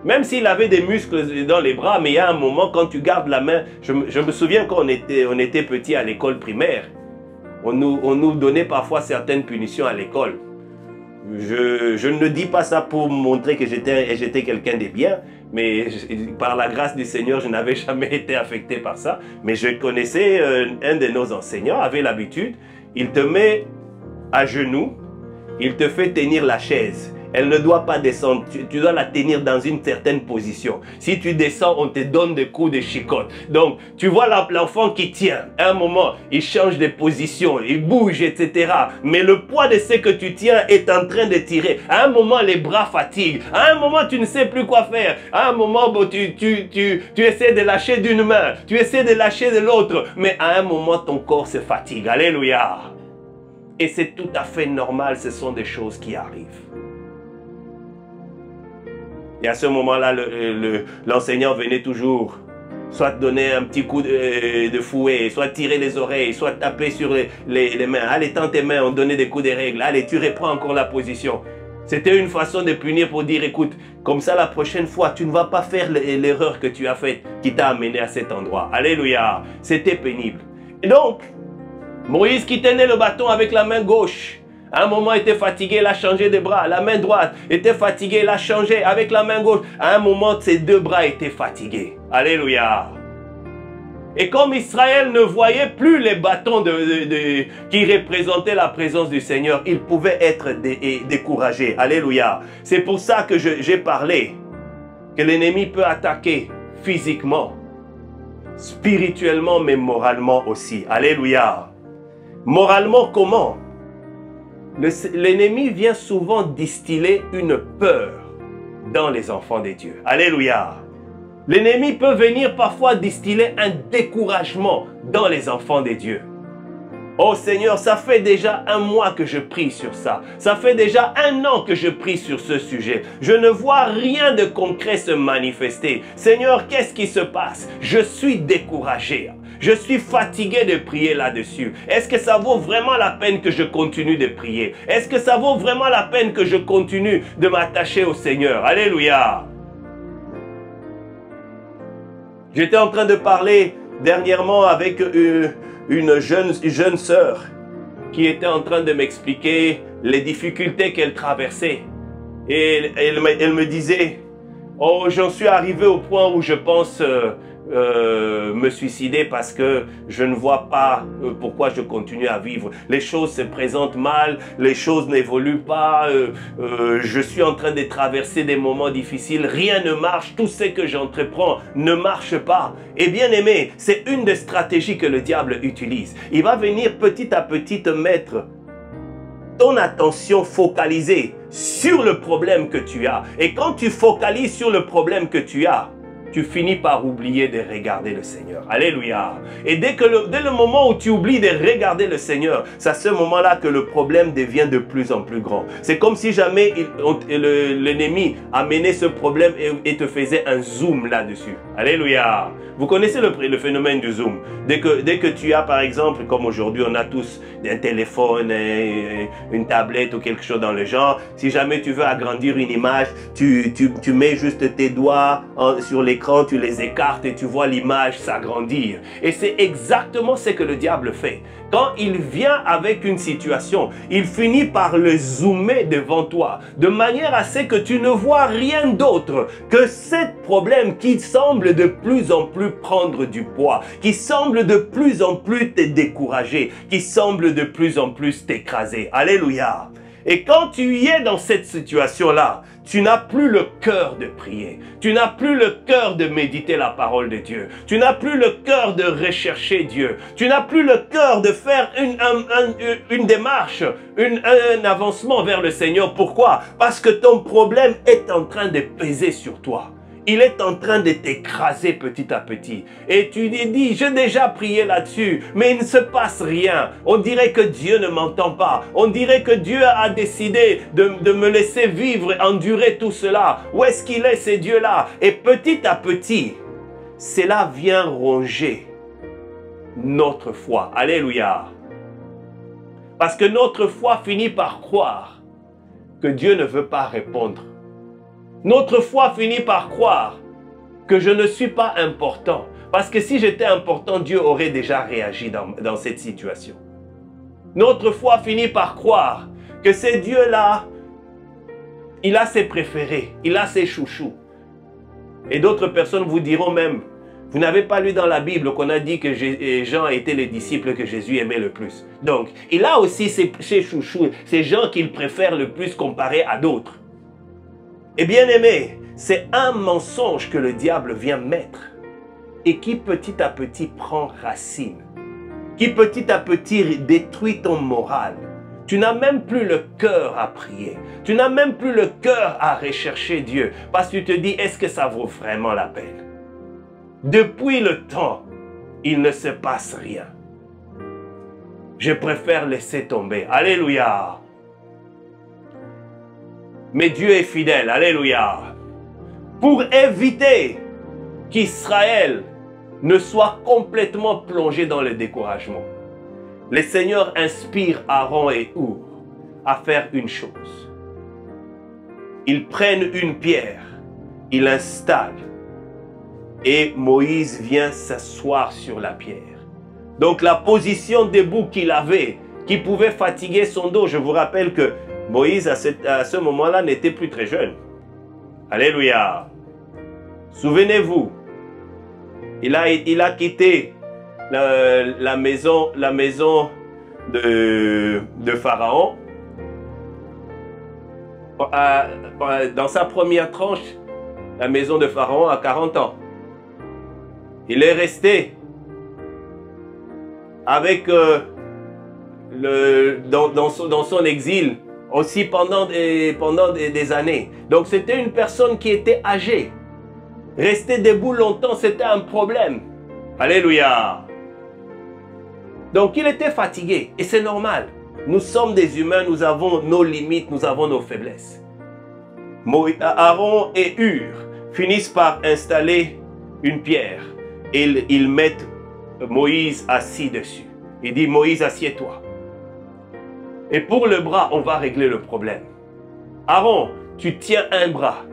Même s'il avait des muscles dans les bras, mais il y a un moment quand tu gardes la main, je me souviens quand on était petit à l'école primaire, on nous donnait parfois certaines punitions à l'école. Je ne dis pas ça pour montrer que j'étais quelqu'un de bien, mais par la grâce du Seigneur, je n'avais jamais été affecté par ça. Mais je connaissais un de nos enseignants, avait l'habitude, il te met à genoux, il te fait tenir la chaise. Elle ne doit pas descendre, tu dois la tenir dans une certaine position. Si tu descends, on te donne des coups de chicotte. Donc, tu vois l'enfant qui tient. À un moment, il change de position, il bouge, etc. Mais le poids de ce que tu tiens est en train de tirer. À un moment, les bras fatiguent. À un moment, tu ne sais plus quoi faire. À un moment, bon, tu essaies de lâcher d'une main, tu essaies de lâcher de l'autre. Mais à un moment, ton corps se fatigue. Alléluia. Et c'est tout à fait normal, ce sont des choses qui arrivent. Et à ce moment-là, l'enseignant venait toujours soit donner un petit coup de fouet, soit tirer les oreilles, soit taper sur les mains. Allez, tends tes mains, on donnait des coups de règle. Allez, tu reprends encore la position. C'était une façon de punir pour dire, écoute, comme ça la prochaine fois, tu ne vas pas faire l'erreur que tu as faite qui t'a amené à cet endroit. Alléluia. C'était pénible. Et donc, Moïse qui tenait le bâton avec la main gauche, à un moment, il était fatigué, il a changé de bras. La main droite était fatiguée, il a changé avec la main gauche. À un moment, ses deux bras étaient fatigués. Alléluia. Et comme Israël ne voyait plus les bâtons qui représentaient la présence du Seigneur, il pouvait être découragé. Alléluia. C'est pour ça que j'ai parlé que l'ennemi peut attaquer physiquement, spirituellement, mais moralement aussi. Alléluia. Moralement, comment? L'ennemi vient souvent distiller une peur dans les enfants de Dieu. Alléluia. L'ennemi peut venir parfois distiller un découragement dans les enfants de Dieu. Oh Seigneur, ça fait déjà un mois que je prie sur ça. Ça fait déjà un an que je prie sur ce sujet. Je ne vois rien de concret se manifester. Seigneur, qu'est-ce qui se passe? Je suis découragé. Je suis fatigué de prier là-dessus. Est-ce que ça vaut vraiment la peine que je continue de prier? Est-ce que ça vaut vraiment la peine que je continue de m'attacher au Seigneur? Alléluia. J'étais en train de parler dernièrement avec une jeune sœur qui était en train de m'expliquer les difficultés qu'elle traversait. Et elle me disait, oh, j'en suis arrivé au point où je pense me suicider parce que je ne vois pas pourquoi je continue à vivre. Les choses se présentent mal, les choses n'évoluent pas, je suis en train de traverser des moments difficiles, rien ne marche, tout ce que j'entreprends ne marche pas. Et bien aimé, c'est une des stratégies que le diable utilise. Il va venir petit à petit te mettre ton attention focalisée sur le problème que tu as. Et quand tu focalises sur le problème que tu as, tu finis par oublier de regarder le Seigneur. Alléluia. Et dès le moment où tu oublies de regarder le Seigneur, c'est à ce moment-là que le problème devient de plus en plus grand. C'est comme si jamais l'ennemi amenait ce problème et te faisait un zoom là-dessus. Alléluia. Vous connaissez le phénomène du zoom. Dès que tu as, par exemple, comme aujourd'hui, on a tous un téléphone, une tablette ou quelque chose dans le genre. Si jamais tu veux agrandir une image, tu mets juste tes doigts sur l'écran, tu les écartes et tu vois l'image s'agrandir. Et c'est exactement ce que le diable fait. Quand il vient avec une situation, il finit par le zoomer devant toi, de manière à ce que tu ne vois rien d'autre que ce problème qui semble de plus en plus prendre du poids, qui semble de plus en plus te décourager, qui semble de plus en plus t'écraser. Alléluia. Et quand tu y es dans cette situation-là, tu n'as plus le cœur de prier. Tu n'as plus le cœur de méditer la parole de Dieu. Tu n'as plus le cœur de rechercher Dieu. Tu n'as plus le cœur de faire une démarche, un avancement vers le Seigneur. Pourquoi? Parce que ton problème est en train de peser sur toi. Il est en train de t'écraser petit à petit. Et tu te dis, j'ai déjà prié là-dessus, mais il ne se passe rien. On dirait que Dieu ne m'entend pas. On dirait que Dieu a décidé de me laisser vivre, endurer tout cela. Où est-ce qu'il est, ce Dieu-là? Et petit à petit, cela vient ronger notre foi. Alléluia. Parce que notre foi finit par croire que Dieu ne veut pas répondre Notre foi finit par croire que je ne suis pas important. Parce que si j'étais important, Dieu aurait déjà réagi dans cette situation. Notre foi finit par croire que ce Dieu-là, il a ses préférés, il a ses chouchous. Et d'autres personnes vous diront même, vous n'avez pas lu dans la Bible qu'on a dit que Jean était les disciples que Jésus aimait le plus. Donc, il a aussi ses chouchous, ces gens qu'il préfère le plus comparé à d'autres. Et bien aimé, c'est un mensonge que le diable vient mettre et qui petit à petit prend racine, qui petit à petit détruit ton moral. Tu n'as même plus le cœur à prier, tu n'as même plus le cœur à rechercher Dieu parce que tu te dis, est-ce que ça vaut vraiment la peine? Depuis le temps, il ne se passe rien. Je préfère laisser tomber. Alléluia. Mais Dieu est fidèle. Alléluia. Pour éviter qu'Israël ne soit complètement plongé dans le découragement, le Seigneur inspire Aaron et Hur à faire une chose. Ils prennent une pierre, ils l'installent et Moïse vient s'asseoir sur la pierre. Donc la position debout qu'il avait, qui pouvait fatiguer son dos, je vous rappelle que Moïse à ce moment-là n'était plus très jeune. Alléluia. Souvenez-vous, il a quitté la maison de Pharaon. Dans sa première tranche, la maison de Pharaon a 40 ans. Il est resté avec dans son exil aussi pendant des années. Donc c'était une personne qui était âgée. Rester debout longtemps, c'était un problème. Alléluia. Donc il était fatigué et c'est normal. Nous sommes des humains, nous avons nos limites, nous avons nos faiblesses. Aaron et Hur finissent par installer une pierre et ils mettent Moïse assis dessus. Il dit, Moïse, assieds-toi. Et pour le bras, on va régler le problème. Aaron, tu tiens un bras.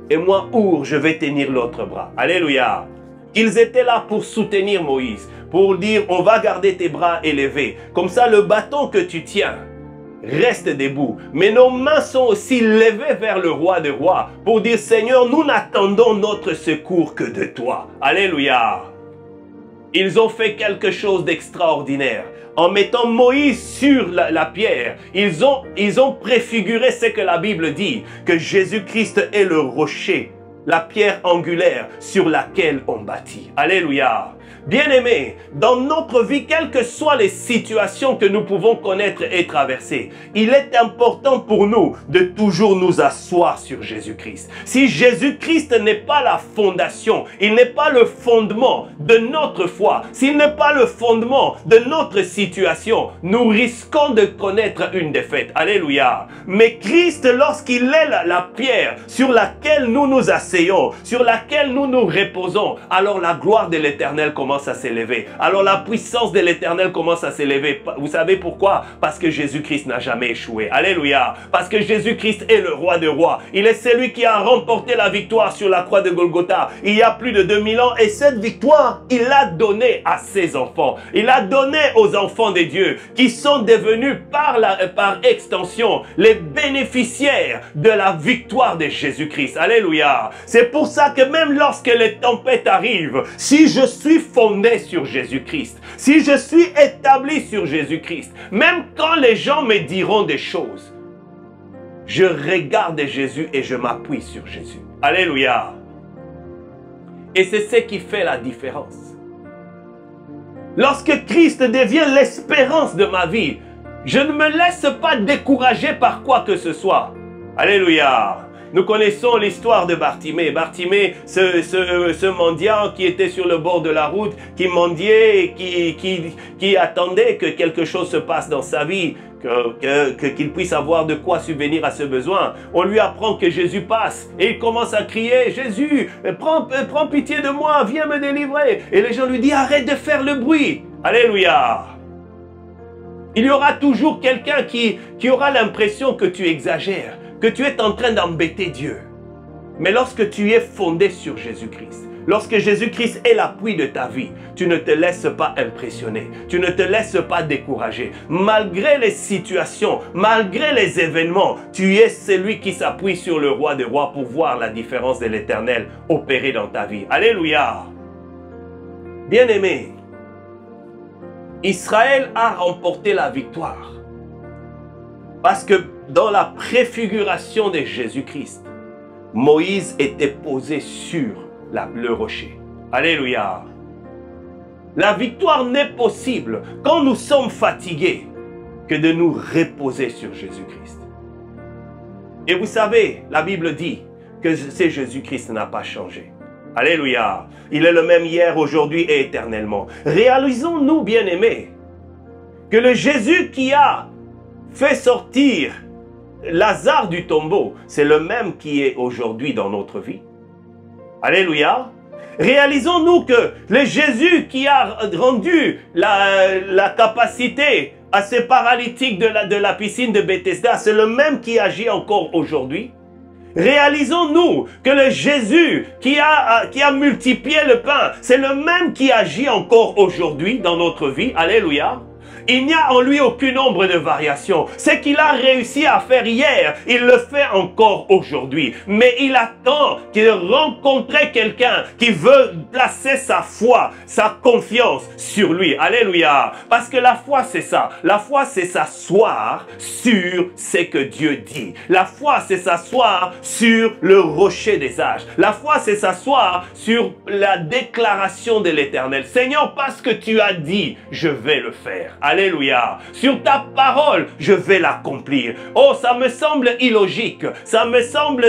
Et moi, Hur, je vais tenir l'autre bras. Alléluia. Ils étaient là pour soutenir Moïse, pour dire, on va garder tes bras élevés. Comme ça, le bâton que tu tiens reste debout. Mais nos mains sont aussi levées vers le roi des rois, pour dire, Seigneur, nous n'attendons notre secours que de toi. Alléluia. Ils ont fait quelque chose d'extraordinaire. En mettant Moïse sur la pierre, ils ont préfiguré ce que la Bible dit, que Jésus-Christ est le rocher, la pierre angulaire sur laquelle on bâtit. Alléluia. Bien-aimés, dans notre vie, quelles que soient les situations que nous pouvons connaître et traverser, il est important pour nous de toujours nous asseoir sur Jésus-Christ. Si Jésus-Christ n'est pas la fondation, il n'est pas le fondement de notre foi, s'il n'est pas le fondement de notre situation, nous risquons de connaître une défaite. Alléluia. Mais Christ, lorsqu'il est la pierre sur laquelle nous nous asseyons, sur laquelle nous nous reposons, alors la gloire de l'Éternel commence à s'élever. Alors la puissance de l'Éternel commence à s'élever. Vous savez pourquoi? Parce que Jésus-Christ n'a jamais échoué. Alléluia. Parce que Jésus-Christ est le roi des rois. Il est celui qui a remporté la victoire sur la croix de Golgotha il y a plus de 2000 ans. Et cette victoire, il l'a donnée à ses enfants. Il l'a donnée aux enfants de Dieu qui sont devenus par extension les bénéficiaires de la victoire de Jésus-Christ. Alléluia. C'est pour ça que même lorsque les tempêtes arrivent, si je suis fondé sur Jésus-Christ, si je suis établi sur Jésus-Christ, même quand les gens me diront des choses, je regarde Jésus et je m'appuie sur Jésus. Alléluia. Et c'est ce qui fait la différence. Lorsque Christ devient l'espérance de ma vie, je ne me laisse pas décourager par quoi que ce soit. Alléluia. Nous connaissons l'histoire de Bartimée. Bartimée, ce mendiant qui était sur le bord de la route, qui mendiait et qui attendait que quelque chose se passe dans sa vie, qu'il puisse avoir de quoi subvenir à ce besoin. On lui apprend que Jésus passe et il commence à crier, Jésus, prends pitié de moi, viens me délivrer. Et les gens lui disent, arrête de faire le bruit. Alléluia. Il y aura toujours quelqu'un qui aura l'impression que tu exagères, que tu es en train d'embêter Dieu. Mais lorsque tu es fondé sur Jésus-Christ, lorsque Jésus-Christ est l'appui de ta vie, tu ne te laisses pas impressionner, tu ne te laisses pas décourager. Malgré les situations, malgré les événements, tu es celui qui s'appuie sur le roi des rois pour voir la différence de l'Éternel opérer dans ta vie. Alléluia! Bien-aimé, Israël a remporté la victoire parce que dans la préfiguration de Jésus-Christ, Moïse était posé sur le rocher. Alléluia. La victoire n'est possible quand nous sommes fatigués que de nous reposer sur Jésus-Christ. Et vous savez, la Bible dit que c'est Jésus-Christ qui n'a pas changé. Alléluia. Il est le même hier, aujourd'hui et éternellement. Réalisons-nous, bien-aimés, que le Jésus qui a fait sortir Lazare du tombeau, c'est le même qui est aujourd'hui dans notre vie. Alléluia. Réalisons-nous que le Jésus qui a rendu la capacité à ces paralytiques de la piscine de Bethesda, c'est le même qui agit encore aujourd'hui. Réalisons-nous que le Jésus qui a multiplié le pain, c'est le même qui agit encore aujourd'hui dans notre vie. Alléluia. Il n'y a en lui aucune ombre de variation. Ce qu'il a réussi à faire hier, il le fait encore aujourd'hui. Mais il attend qu'il rencontre quelqu'un qui veut placer sa foi, sa confiance sur lui. Alléluia. Parce que la foi, c'est ça. La foi, c'est s'asseoir sur ce que Dieu dit. La foi, c'est s'asseoir sur le rocher des âges. La foi, c'est s'asseoir sur la déclaration de l'Éternel. Seigneur, parce que tu as dit, je vais le faire. Alléluia. Sur ta parole, je vais l'accomplir. Oh, ça me semble illogique. Ça me semble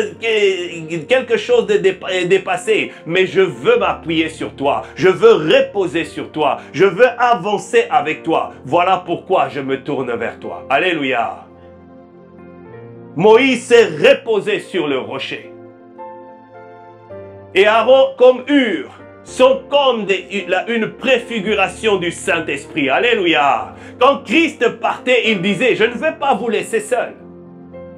quelque chose de dépassé. Mais je veux m'appuyer sur toi. Je veux reposer sur toi. Je veux avancer avec toi. Voilà pourquoi je me tourne vers toi. Alléluia. Moïse s'est reposé sur le rocher. Et Aaron comme Hur sont comme une préfiguration du Saint-Esprit. Alléluia. Quand Christ partait, il disait, je ne vais pas vous laisser seul.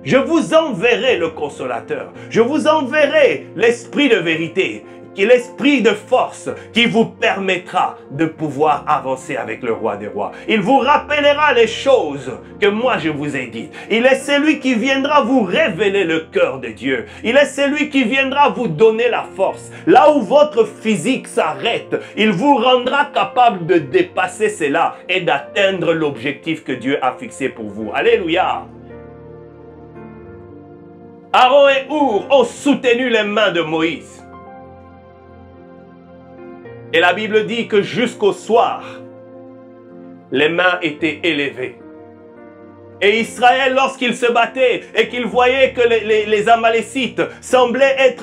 Je vous enverrai le consolateur. Je vous enverrai l'esprit de vérité, qui est l'esprit de force qui vous permettra de pouvoir avancer avec le roi des rois. Il vous rappellera les choses que moi je vous ai dites. Il est celui qui viendra vous révéler le cœur de Dieu. Il est celui qui viendra vous donner la force. Là où votre physique s'arrête, il vous rendra capable de dépasser cela et d'atteindre l'objectif que Dieu a fixé pour vous. Alléluia. Aaron et Hur ont soutenu les mains de Moïse. Et la Bible dit que jusqu'au soir, les mains étaient élevées. Et Israël, lorsqu'il se battait et qu'il voyait que les Amalécites semblaient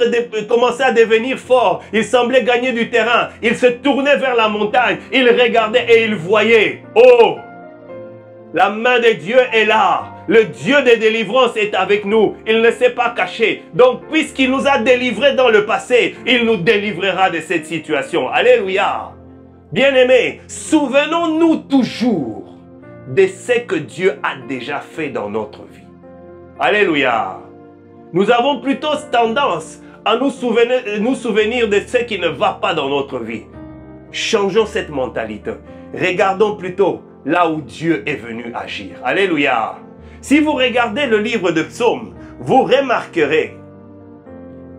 commencer à devenir forts, ils semblaient gagner du terrain, ils se tournaient vers la montagne, ils regardaient et ils voyaient, oh, la main de Dieu est là. Le Dieu de délivrance est avec nous. Il ne s'est pas caché. Donc, puisqu'il nous a délivrés dans le passé, il nous délivrera de cette situation. Alléluia. Bien-aimés, souvenons-nous toujours de ce que Dieu a déjà fait dans notre vie. Alléluia. Nous avons plutôt tendance à nous souvenir de ce qui ne va pas dans notre vie. Changeons cette mentalité. Regardons plutôt là où Dieu est venu agir. Alléluia. Si vous regardez le livre de Psaumes, vous remarquerez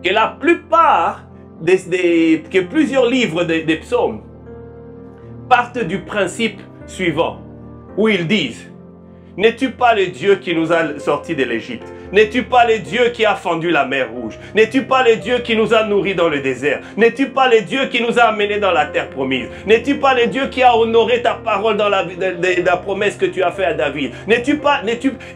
que la plupart que plusieurs livres des Psaumes partent du principe suivant, où ils disent, n'es-tu pas le Dieu qui nous a sortis de l'Égypte? N'es-tu pas le Dieu qui a fendu la mer Rouge? N'es-tu pas le Dieu qui nous a nourris dans le désert? N'es-tu pas le Dieu qui nous a amenés dans la terre promise? N'es-tu pas le Dieu qui a honoré ta parole dans la promesse que tu as faite à David?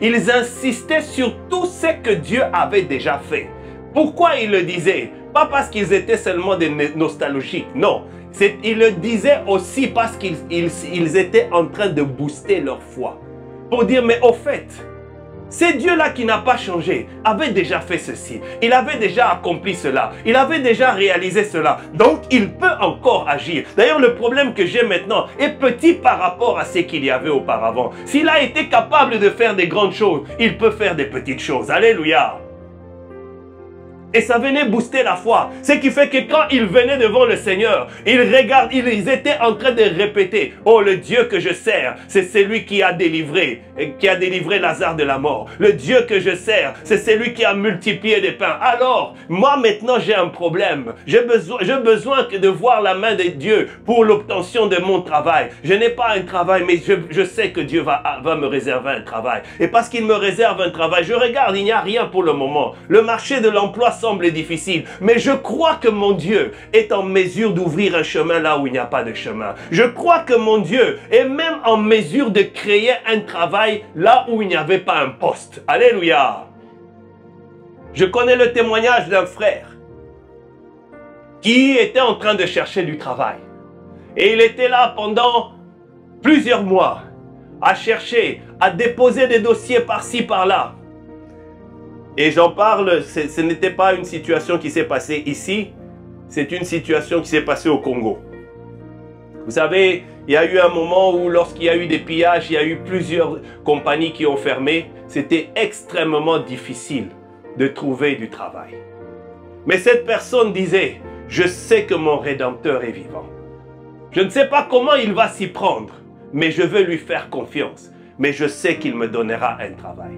Ils insistaient sur tout ce que Dieu avait déjà fait. Pourquoi ils le disaient? Pas parce qu'ils étaient seulement des nostalgiques, non. Ils le disaient aussi parce qu'ils étaient en train de booster leur foi. Pour dire, mais au fait, ce Dieu-là qui n'a pas changé avait déjà fait ceci. Il avait déjà accompli cela. Il avait déjà réalisé cela. Donc, il peut encore agir. D'ailleurs, le problème que j'ai maintenant est petit par rapport à ce qu'il y avait auparavant. S'il a été capable de faire des grandes choses, il peut faire des petites choses. Alléluia. Et ça venait booster la foi. Ce qui fait que quand ils venaient devant le Seigneur, ils étaient en train de répéter, « Oh, le Dieu que je sers, c'est celui qui a délivré Lazare de la mort. Le Dieu que je sers, c'est celui qui a multiplié des pains. Alors, moi maintenant j'ai un problème. J'ai besoin de voir la main de Dieu pour l'obtention de mon travail. Je n'ai pas un travail, mais je sais que Dieu va me réserver un travail. Et parce qu'il me réserve un travail, je regarde, il n'y a rien pour le moment. Le marché de l'emploi semble difficile, mais je crois que mon Dieu est en mesure d'ouvrir un chemin là où il n'y a pas de chemin. Je crois que mon Dieu est même en mesure de créer un travail là où il n'y avait pas un poste. Alléluia. Je connais le témoignage d'un frère qui était en train de chercher du travail. Et il était là pendant plusieurs mois à chercher, à déposer des dossiers par-ci, par-là. Et j'en parle, ce n'était pas une situation qui s'est passée ici, c'est une situation qui s'est passée au Congo. Vous savez, il y a eu un moment où lorsqu'il y a eu des pillages, il y a eu plusieurs compagnies qui ont fermé. C'était extrêmement difficile de trouver du travail. Mais cette personne disait, je sais que mon Rédempteur est vivant. Je ne sais pas comment il va s'y prendre, mais je veux lui faire confiance. Mais je sais qu'il me donnera un travail.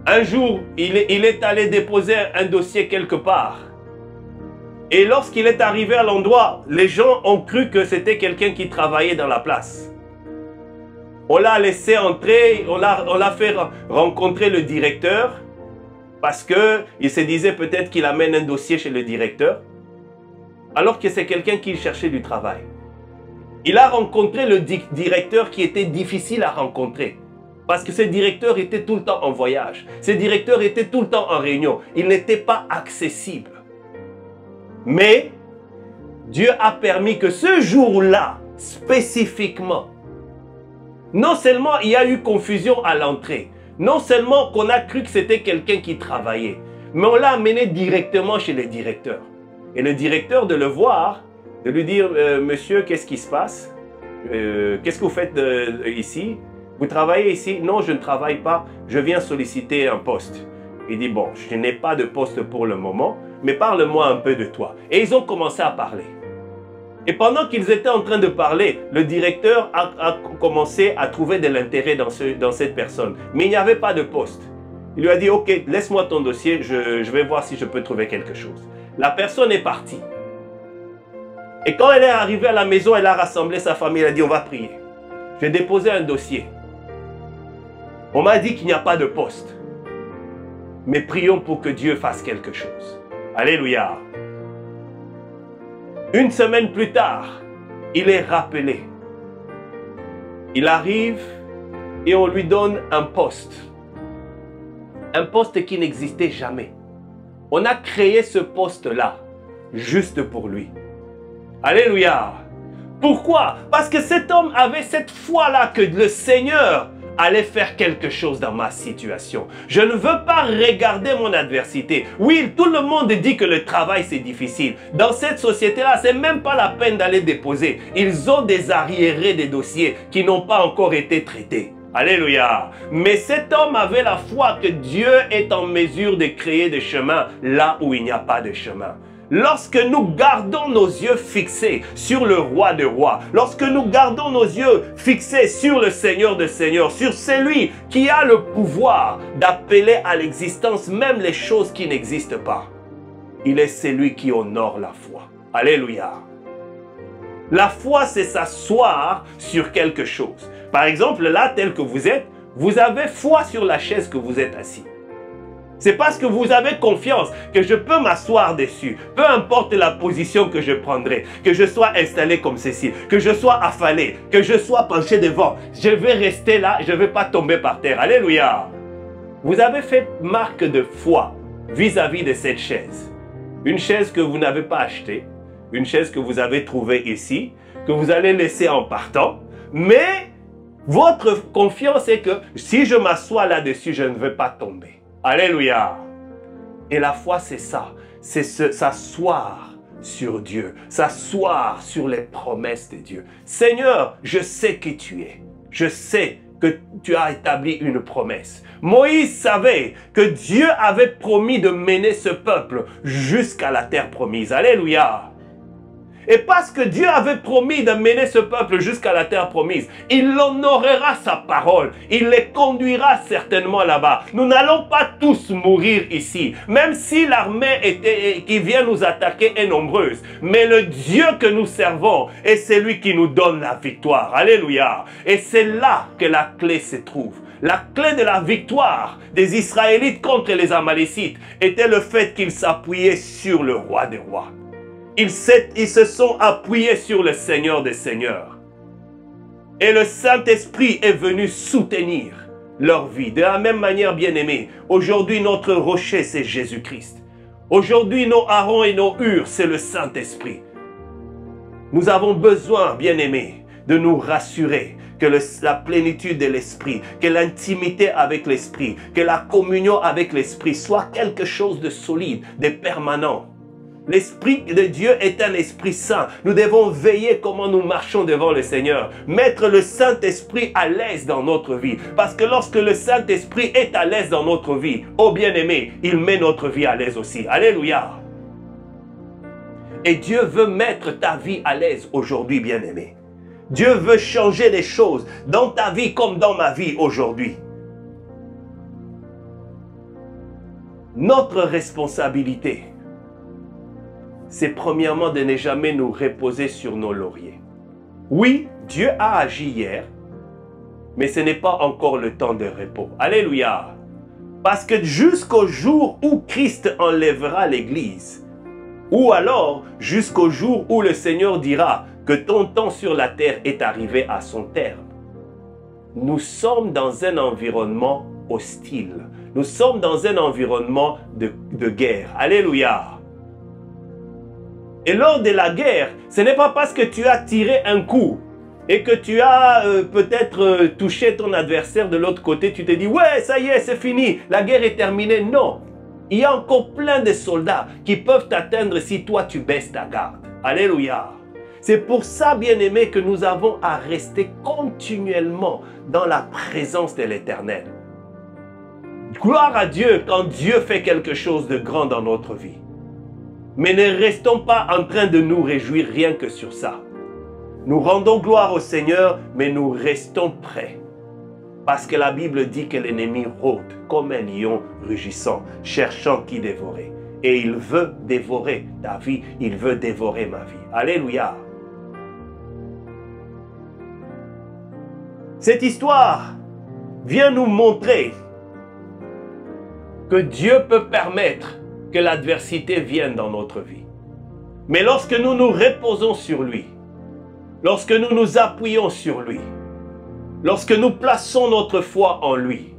Un jour, il est allé déposer un dossier quelque part. Et lorsqu'il est arrivé à l'endroit, les gens ont cru que c'était quelqu'un qui travaillait dans la place. On l'a laissé entrer, on l'a fait rencontrer le directeur parce qu'il se disait peut-être qu'il amène un dossier chez le directeur, alors que c'est quelqu'un qui cherchait du travail. Il a rencontré le directeur qui était difficile à rencontrer. Parce que ce directeur était tout le temps en voyage. Ce directeur était tout le temps en réunion. Il n'était pas accessible. Mais Dieu a permis que ce jour-là, spécifiquement, non seulement il y a eu confusion à l'entrée, non seulement qu'on a cru que c'était quelqu'un qui travaillait, mais on l'a amené directement chez le directeur. Et le directeur de le voir, de lui dire, monsieur, qu'est-ce qui se passe? Qu'est-ce que vous faites ici? Vous travaillez ici? Non, je ne travaille pas. Je viens solliciter un poste. Il dit, bon, je n'ai pas de poste pour le moment, mais parle-moi un peu de toi. Et ils ont commencé à parler. Et pendant qu'ils étaient en train de parler, le directeur a commencé à trouver de l'intérêt dans cette personne. Mais il n'y avait pas de poste. Il lui a dit, ok, laisse-moi ton dossier, je vais voir si je peux trouver quelque chose. La personne est partie. Et quand elle est arrivée à la maison, elle a rassemblé sa famille, elle a dit, on va prier. J'ai déposé un dossier. On m'a dit qu'il n'y a pas de poste. Mais prions pour que Dieu fasse quelque chose. Alléluia. Une semaine plus tard, il est rappelé. Il arrive et on lui donne un poste. Un poste qui n'existait jamais. On a créé ce poste-là juste pour lui. Alléluia. Pourquoi? Parce que cet homme avait cette foi-là que le Seigneur allait faire quelque chose dans ma situation. Je ne veux pas regarder mon adversité. Oui, tout le monde dit que le travail c'est difficile. Dans cette société-là, c'est même pas la peine d'aller déposer. Ils ont des arriérés des dossiers qui n'ont pas encore été traités. Alléluia. Mais cet homme avait la foi que Dieu est en mesure de créer des chemins là où il n'y a pas de chemin. Lorsque nous gardons nos yeux fixés sur le roi des rois, lorsque nous gardons nos yeux fixés sur le Seigneur des seigneurs, sur celui qui a le pouvoir d'appeler à l'existence même les choses qui n'existent pas, il est celui qui honore la foi. Alléluia. La foi, c'est s'asseoir sur quelque chose. Par exemple, là, tel que vous êtes, vous avez foi sur la chaise que vous êtes assis. C'est parce que vous avez confiance que je peux m'asseoir dessus. Peu importe la position que je prendrai, que je sois installé comme ceci, que je sois affalé, que je sois penché devant. Je vais rester là, je ne vais pas tomber par terre. Alléluia. Vous avez fait marque de foi vis-à-vis de cette chaise. Une chaise que vous n'avez pas achetée, une chaise que vous avez trouvée ici, que vous allez laisser en partant. Mais votre confiance est que si je m'assois là-dessus, je ne vais pas tomber. Alléluia. Et la foi, c'est ça. C'est s'asseoir sur Dieu. S'asseoir sur les promesses de Dieu. Seigneur, je sais qui tu es. Je sais que tu as établi une promesse. Moïse savait que Dieu avait promis de mener ce peuple jusqu'à la terre promise. Alléluia. Et parce que Dieu avait promis de mener ce peuple jusqu'à la terre promise, il honorera sa parole. Il les conduira certainement là-bas. Nous n'allons pas tous mourir ici. Même si l'armée qui vient nous attaquer est nombreuse. Mais le Dieu que nous servons est celui qui nous donne la victoire. Alléluia. Et c'est là que la clé se trouve. La clé de la victoire des Israélites contre les Amalécites était le fait qu'ils s'appuyaient sur le roi des rois. Ils se sont appuyés sur le Seigneur des Seigneurs. Et le Saint-Esprit est venu soutenir leur vie. De la même manière, bien-aimés, aujourd'hui notre rocher c'est Jésus-Christ. Aujourd'hui nos Aaron et nos Hur c'est le Saint-Esprit. Nous avons besoin, bien-aimés, de nous rassurer que la plénitude de l'Esprit, que l'intimité avec l'Esprit, que la communion avec l'Esprit soit quelque chose de solide, de permanent. L'Esprit de Dieu est un Esprit saint. Nous devons veiller comment nous marchons devant le Seigneur. Mettre le Saint-Esprit à l'aise dans notre vie. Parce que lorsque le Saint-Esprit est à l'aise dans notre vie, oh bien-aimé, il met notre vie à l'aise aussi. Alléluia. Et Dieu veut mettre ta vie à l'aise aujourd'hui, bien-aimé. Dieu veut changer les choses dans ta vie comme dans ma vie aujourd'hui. Notre responsabilité, c'est premièrement de ne jamais nous reposer sur nos lauriers. Oui, Dieu a agi hier, mais ce n'est pas encore le temps de repos. Alléluia. Parce que jusqu'au jour où Christ enlèvera l'Église, ou alors jusqu'au jour où le Seigneur dira que ton temps sur la terre est arrivé à son terme, nous sommes dans un environnement hostile. Nous sommes dans un environnement de guerre. Alléluia. Et lors de la guerre, ce n'est pas parce que tu as tiré un coup et que tu as peut-être touché ton adversaire de l'autre côté, tu te dis, ouais, ça y est, c'est fini, la guerre est terminée. Non, il y a encore plein de soldats qui peuvent t'atteindre si toi tu baisses ta garde. Alléluia. C'est pour ça, bien-aimés, que nous avons à rester continuellement dans la présence de l'Éternel. Gloire à Dieu quand Dieu fait quelque chose de grand dans notre vie. Mais ne restons pas en train de nous réjouir rien que sur ça. Nous rendons gloire au Seigneur, mais nous restons prêts. Parce que la Bible dit que l'ennemi rôde comme un lion rugissant, cherchant qui dévorer. Et il veut dévorer ta vie, il veut dévorer ma vie. Alléluia. Cette histoire vient nous montrer que Dieu peut permettre que l'adversité vienne dans notre vie. Mais lorsque nous nous reposons sur lui, lorsque nous nous appuyons sur lui, lorsque nous plaçons notre foi en lui,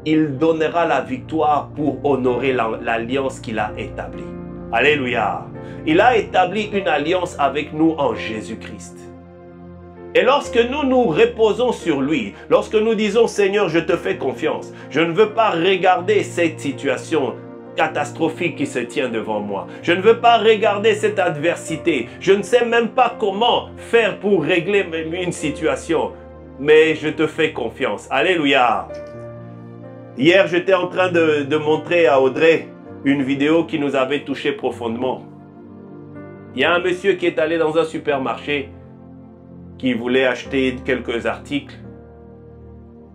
il donnera la victoire pour honorer l'alliance qu'il a établie. Alléluia. Il a établi une alliance avec nous en Jésus-Christ. Et lorsque nous nous reposons sur lui, lorsque nous disons « Seigneur, je te fais confiance, je ne veux pas regarder cette situation catastrophique qui se tient devant moi. Je ne veux pas regarder cette adversité. Je ne sais même pas comment faire pour régler une situation. Mais je te fais confiance. Alléluia. Hier, j'étais en train de montrer à Audrey une vidéo qui nous avait touché profondément. Il y a un monsieur qui est allé dans un supermarché qui voulait acheter quelques articles.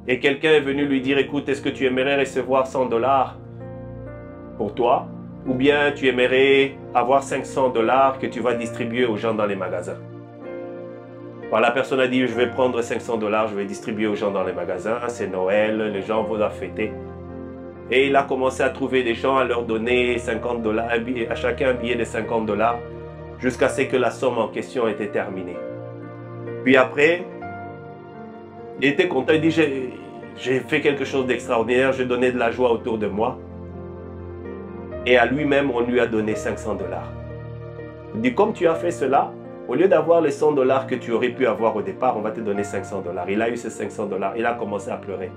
Et quelqu'un est venu lui dire, écoute, est-ce que tu aimerais recevoir 100 $ pour toi, ou bien tu aimerais avoir 500 $ que tu vas distribuer aux gens dans les magasins. Alors, la personne a dit, je vais prendre 500 $, je vais distribuer aux gens dans les magasins, c'est Noël, les gens vont fêter. Et il a commencé à trouver des gens, à leur donner 50 $, à chacun un billet de 50 $, jusqu'à ce que la somme en question était terminée. Puis après, il était content, il dit, j'ai fait quelque chose d'extraordinaire, j'ai donné de la joie autour de moi. Et à lui-même, on lui a donné 500 $. Il dit, comme tu as fait cela, au lieu d'avoir les 100 $ que tu aurais pu avoir au départ, on va te donner 500 $. Il a eu ces 500 $. Il a commencé à pleurer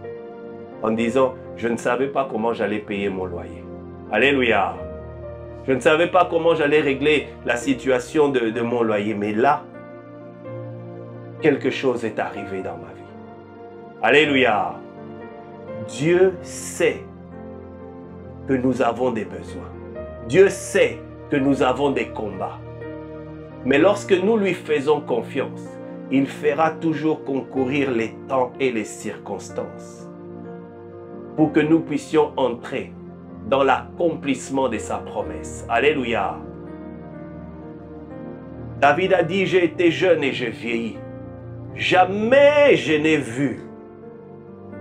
en disant, je ne savais pas comment j'allais payer mon loyer. Alléluia. Je ne savais pas comment j'allais régler la situation de mon loyer. Mais là, quelque chose est arrivé dans ma vie. Alléluia. Dieu sait que nous avons des besoins. Dieu sait que nous avons des combats. Mais lorsque nous lui faisons confiance, il fera toujours concourir les temps et les circonstances pour que nous puissions entrer dans l'accomplissement de sa promesse. Alléluia. David a dit, j'ai été jeune et j'ai vieilli. Jamais je n'ai vu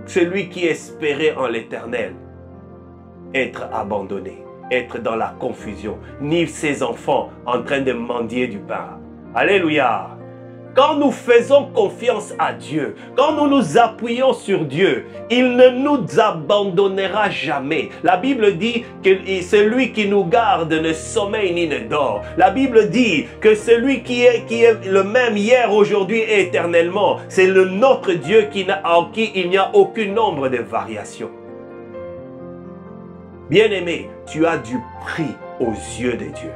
celui qui espérait en l'Éternel être abandonné, être dans la confusion, ni ses enfants en train de mendier du pain. Alléluia. Quand nous faisons confiance à Dieu, quand nous nous appuyons sur Dieu, il ne nous abandonnera jamais. La Bible dit que celui qui nous garde ne sommeille ni ne dort. La Bible dit que celui qui est le même hier, aujourd'hui et éternellement, c'est notre Dieu en qui il n'y a aucun nombre de variations. Bien-aimé, tu as du prix aux yeux de Dieu.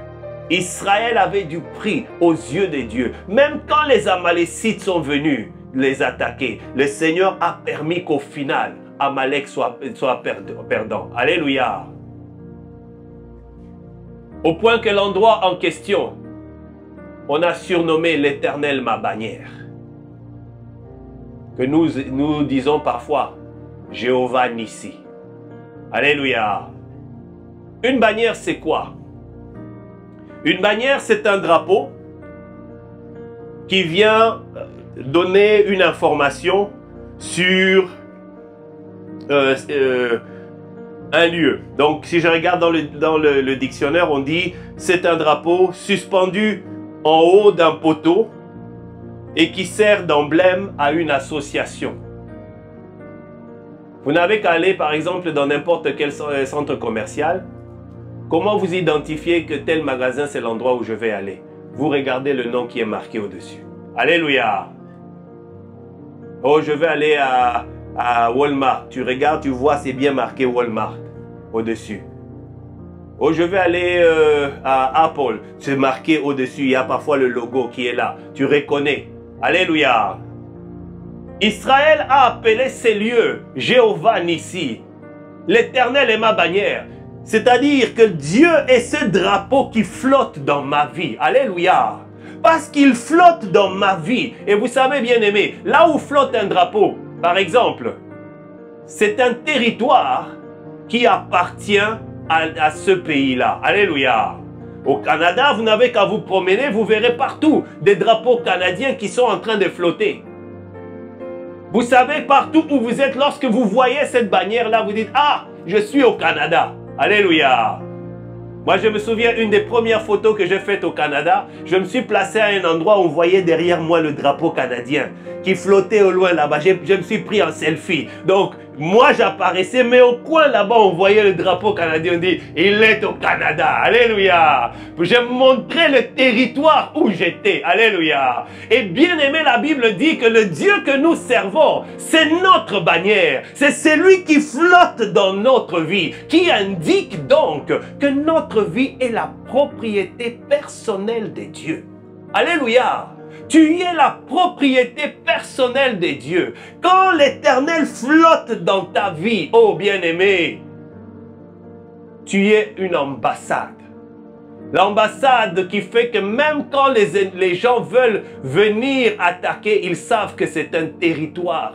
Israël avait du prix aux yeux de Dieu. Même quand les Amalécites sont venus les attaquer, le Seigneur a permis qu'au final, Amalek soit perdant. Alléluia. Au point que l'endroit en question, on a surnommé l'Éternel ma bannière. Que nous disons parfois, Jéhovah Nissi. Alléluia. Une bannière, c'est quoi? Une bannière, c'est un drapeau qui vient donner une information sur un lieu. Donc, si je regarde dans le dictionnaire, on dit c'est un drapeau suspendu en haut d'un poteau et qui sert d'emblème à une association. Vous n'avez qu'à aller, par exemple, dans n'importe quel centre commercial. Comment vous identifiez que tel magasin, c'est l'endroit où je vais aller? Vous regardez le nom qui est marqué au-dessus. Alléluia. Oh, je vais aller à Walmart. Tu regardes, tu vois, c'est bien marqué Walmart au-dessus. Oh, je vais aller à Apple. C'est marqué au-dessus. Il y a parfois le logo qui est là. Tu reconnais. Alléluia. Israël a appelé ces lieux Jéhovah Nissi. L'Éternel est ma bannière. C'est-à-dire que Dieu est ce drapeau qui flotte dans ma vie. Alléluia. Parce qu'il flotte dans ma vie. Et vous savez, bien aimé, là où flotte un drapeau, par exemple, c'est un territoire qui appartient à ce pays-là. Alléluia. Au Canada, vous n'avez qu'à vous promener, vous verrez partout des drapeaux canadiens qui sont en train de flotter. Vous savez, partout où vous êtes, lorsque vous voyez cette bannière-là, vous dites, ah, je suis au Canada. Alléluia. Moi, je me souviens, une des premières photos que j'ai faites au Canada, je me suis placé à un endroit où on voyait derrière moi le drapeau canadien qui flottait au loin là-bas. Je me suis pris en selfie. Donc, moi, j'apparaissais, mais au coin là-bas, on voyait le drapeau canadien. On dit, il est au Canada. Alléluia. J'ai montré le territoire où j'étais. Alléluia. Et bien aimé, la Bible dit que le Dieu que nous servons, c'est notre bannière. C'est celui qui flotte dans notre vie, qui indique donc que notre vie est la propriété personnelle de Dieu. Alléluia. Tu es la propriété personnelle de Dieu. Quand l'Éternel flotte dans ta vie, oh bien-aimé, tu es une ambassade. L'ambassade qui fait que même quand les gens veulent venir attaquer, ils savent que c'est un territoire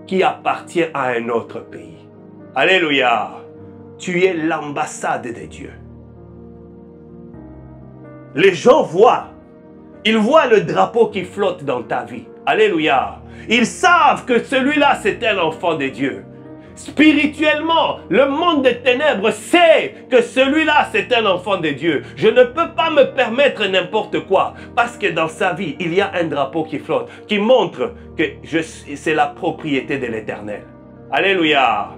qui appartient à un autre pays. Alléluia. Tu es l'ambassade de Dieu. Les gens voient. Ils voient le drapeau qui flotte dans ta vie. Alléluia. Ils savent que celui-là, c'est un enfant de Dieu. Spirituellement, le monde des ténèbres sait que celui-là, c'est un enfant de Dieu. Je ne peux pas me permettre n'importe quoi. Parce que dans sa vie, il y a un drapeau qui flotte, qui montre que c'est la propriété de l'Éternel. Alléluia.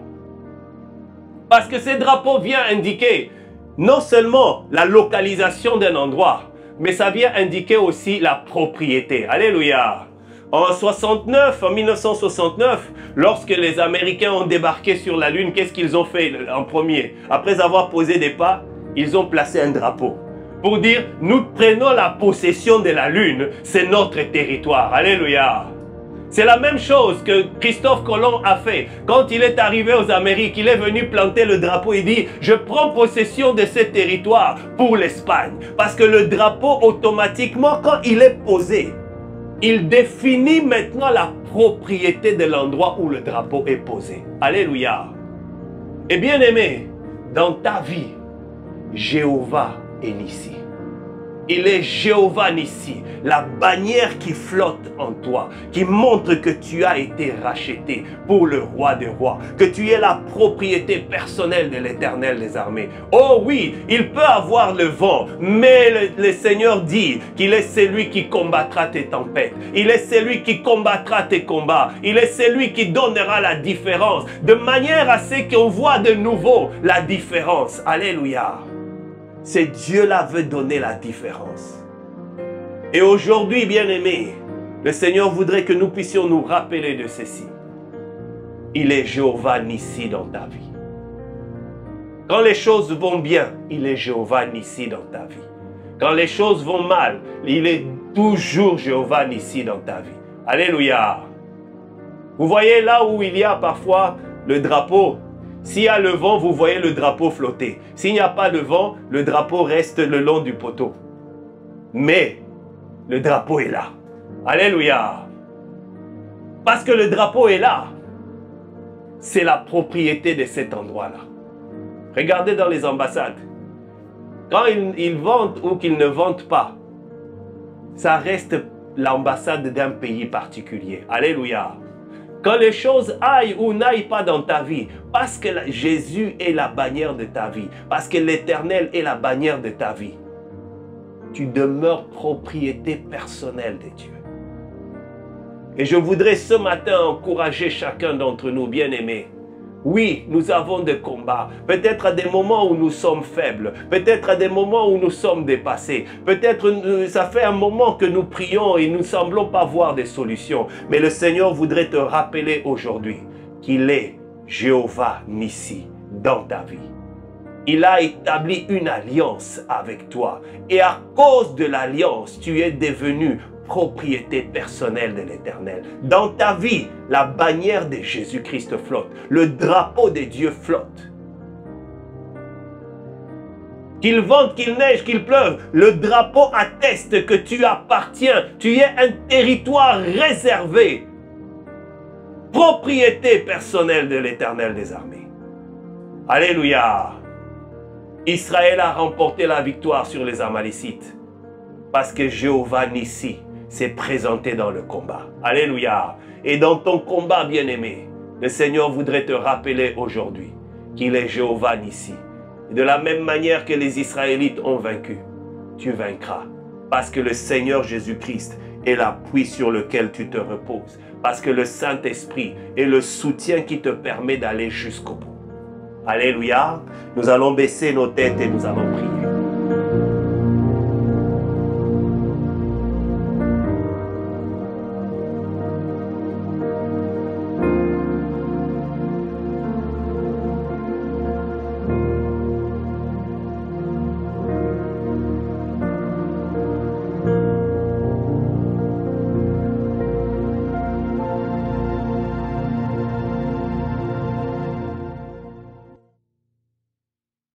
Parce que ce drapeau vient indiquer non seulement la localisation d'un endroit, mais ça vient indiquer aussi la propriété. Alléluia. En 1969, lorsque les Américains ont débarqué sur la Lune, qu'est-ce qu'ils ont fait en premier? Après avoir posé des pas, ils ont placé un drapeau. Pour dire, nous prenons la possession de la Lune, c'est notre territoire. Alléluia. C'est la même chose que Christophe Colomb a fait. Quand il est arrivé aux Amériques, il est venu planter le drapeau. Il dit, je prends possession de ce territoire pour l'Espagne. Parce que le drapeau, automatiquement, quand il est posé, il définit maintenant la propriété de l'endroit où le drapeau est posé. Alléluia. Et bien aimé, dans ta vie, Jéhovah est Nissi. Il est Jéhovah Nissi, la bannière qui flotte en toi, qui montre que tu as été racheté pour le roi des rois, que tu es la propriété personnelle de l'Éternel des armées. Oh oui, il peut avoir le vent, mais le Seigneur dit qu'il est celui qui combattra tes tempêtes. Il est celui qui combattra tes combats. Il est celui qui donnera la différence, de manière à ce qu'on voit de nouveau la différence. Alléluia. C'est Dieu-là veut donner la différence. Et aujourd'hui, bien-aimés, le Seigneur voudrait que nous puissions nous rappeler de ceci. Il est Jéhovah Nissi dans ta vie. Quand les choses vont bien, il est Jéhovah Nissi dans ta vie. Quand les choses vont mal, il est toujours Jéhovah Nissi dans ta vie. Alléluia. Vous voyez là où il y a parfois le drapeau. S'il y a le vent, vous voyez le drapeau flotter. S'il n'y a pas de vent, le drapeau reste le long du poteau. Mais le drapeau est là. Alléluia. Parce que le drapeau est là. C'est la propriété de cet endroit-là. Regardez dans les ambassades. Quand ils vendent ou qu'ils ne vendent pas, ça reste l'ambassade d'un pays particulier. Alléluia. Quand les choses aillent ou n'aillent pas dans ta vie, parce que Jésus est la bannière de ta vie, parce que l'Éternel est la bannière de ta vie, tu demeures propriété personnelle de Dieu. Et je voudrais ce matin encourager chacun d'entre nous, bien-aimés. Oui, nous avons des combats. Peut-être à des moments où nous sommes faibles. Peut-être à des moments où nous sommes dépassés. Peut-être ça fait un moment que nous prions et nous ne semblons pas voir des solutions. Mais le Seigneur voudrait te rappeler aujourd'hui qu'il est Jéhovah Nissi dans ta vie. Il a établi une alliance avec toi. Et à cause de l'alliance, tu es devenu propriété personnelle de l'Éternel. Dans ta vie, la bannière de Jésus-Christ flotte. Le drapeau de Dieu flotte. Qu'il vente, qu'il neige, qu'il pleuve, le drapeau atteste que tu appartiens. Tu es un territoire réservé. Propriété personnelle de l'Éternel des armées. Alléluia. Israël a remporté la victoire sur les Amalécites parce que Jéhovah Nissi s'est présenté dans le combat. Alléluia. Et dans ton combat, bien-aimé, le Seigneur voudrait te rappeler aujourd'hui qu'il est Jéhovah Nissi. Et de la même manière que les Israélites ont vaincu, tu vaincras. Parce que le Seigneur Jésus-Christ est l'appui sur lequel tu te reposes. Parce que le Saint-Esprit est le soutien qui te permet d'aller jusqu'au bout. Alléluia. Nous allons baisser nos têtes et nous allons prier.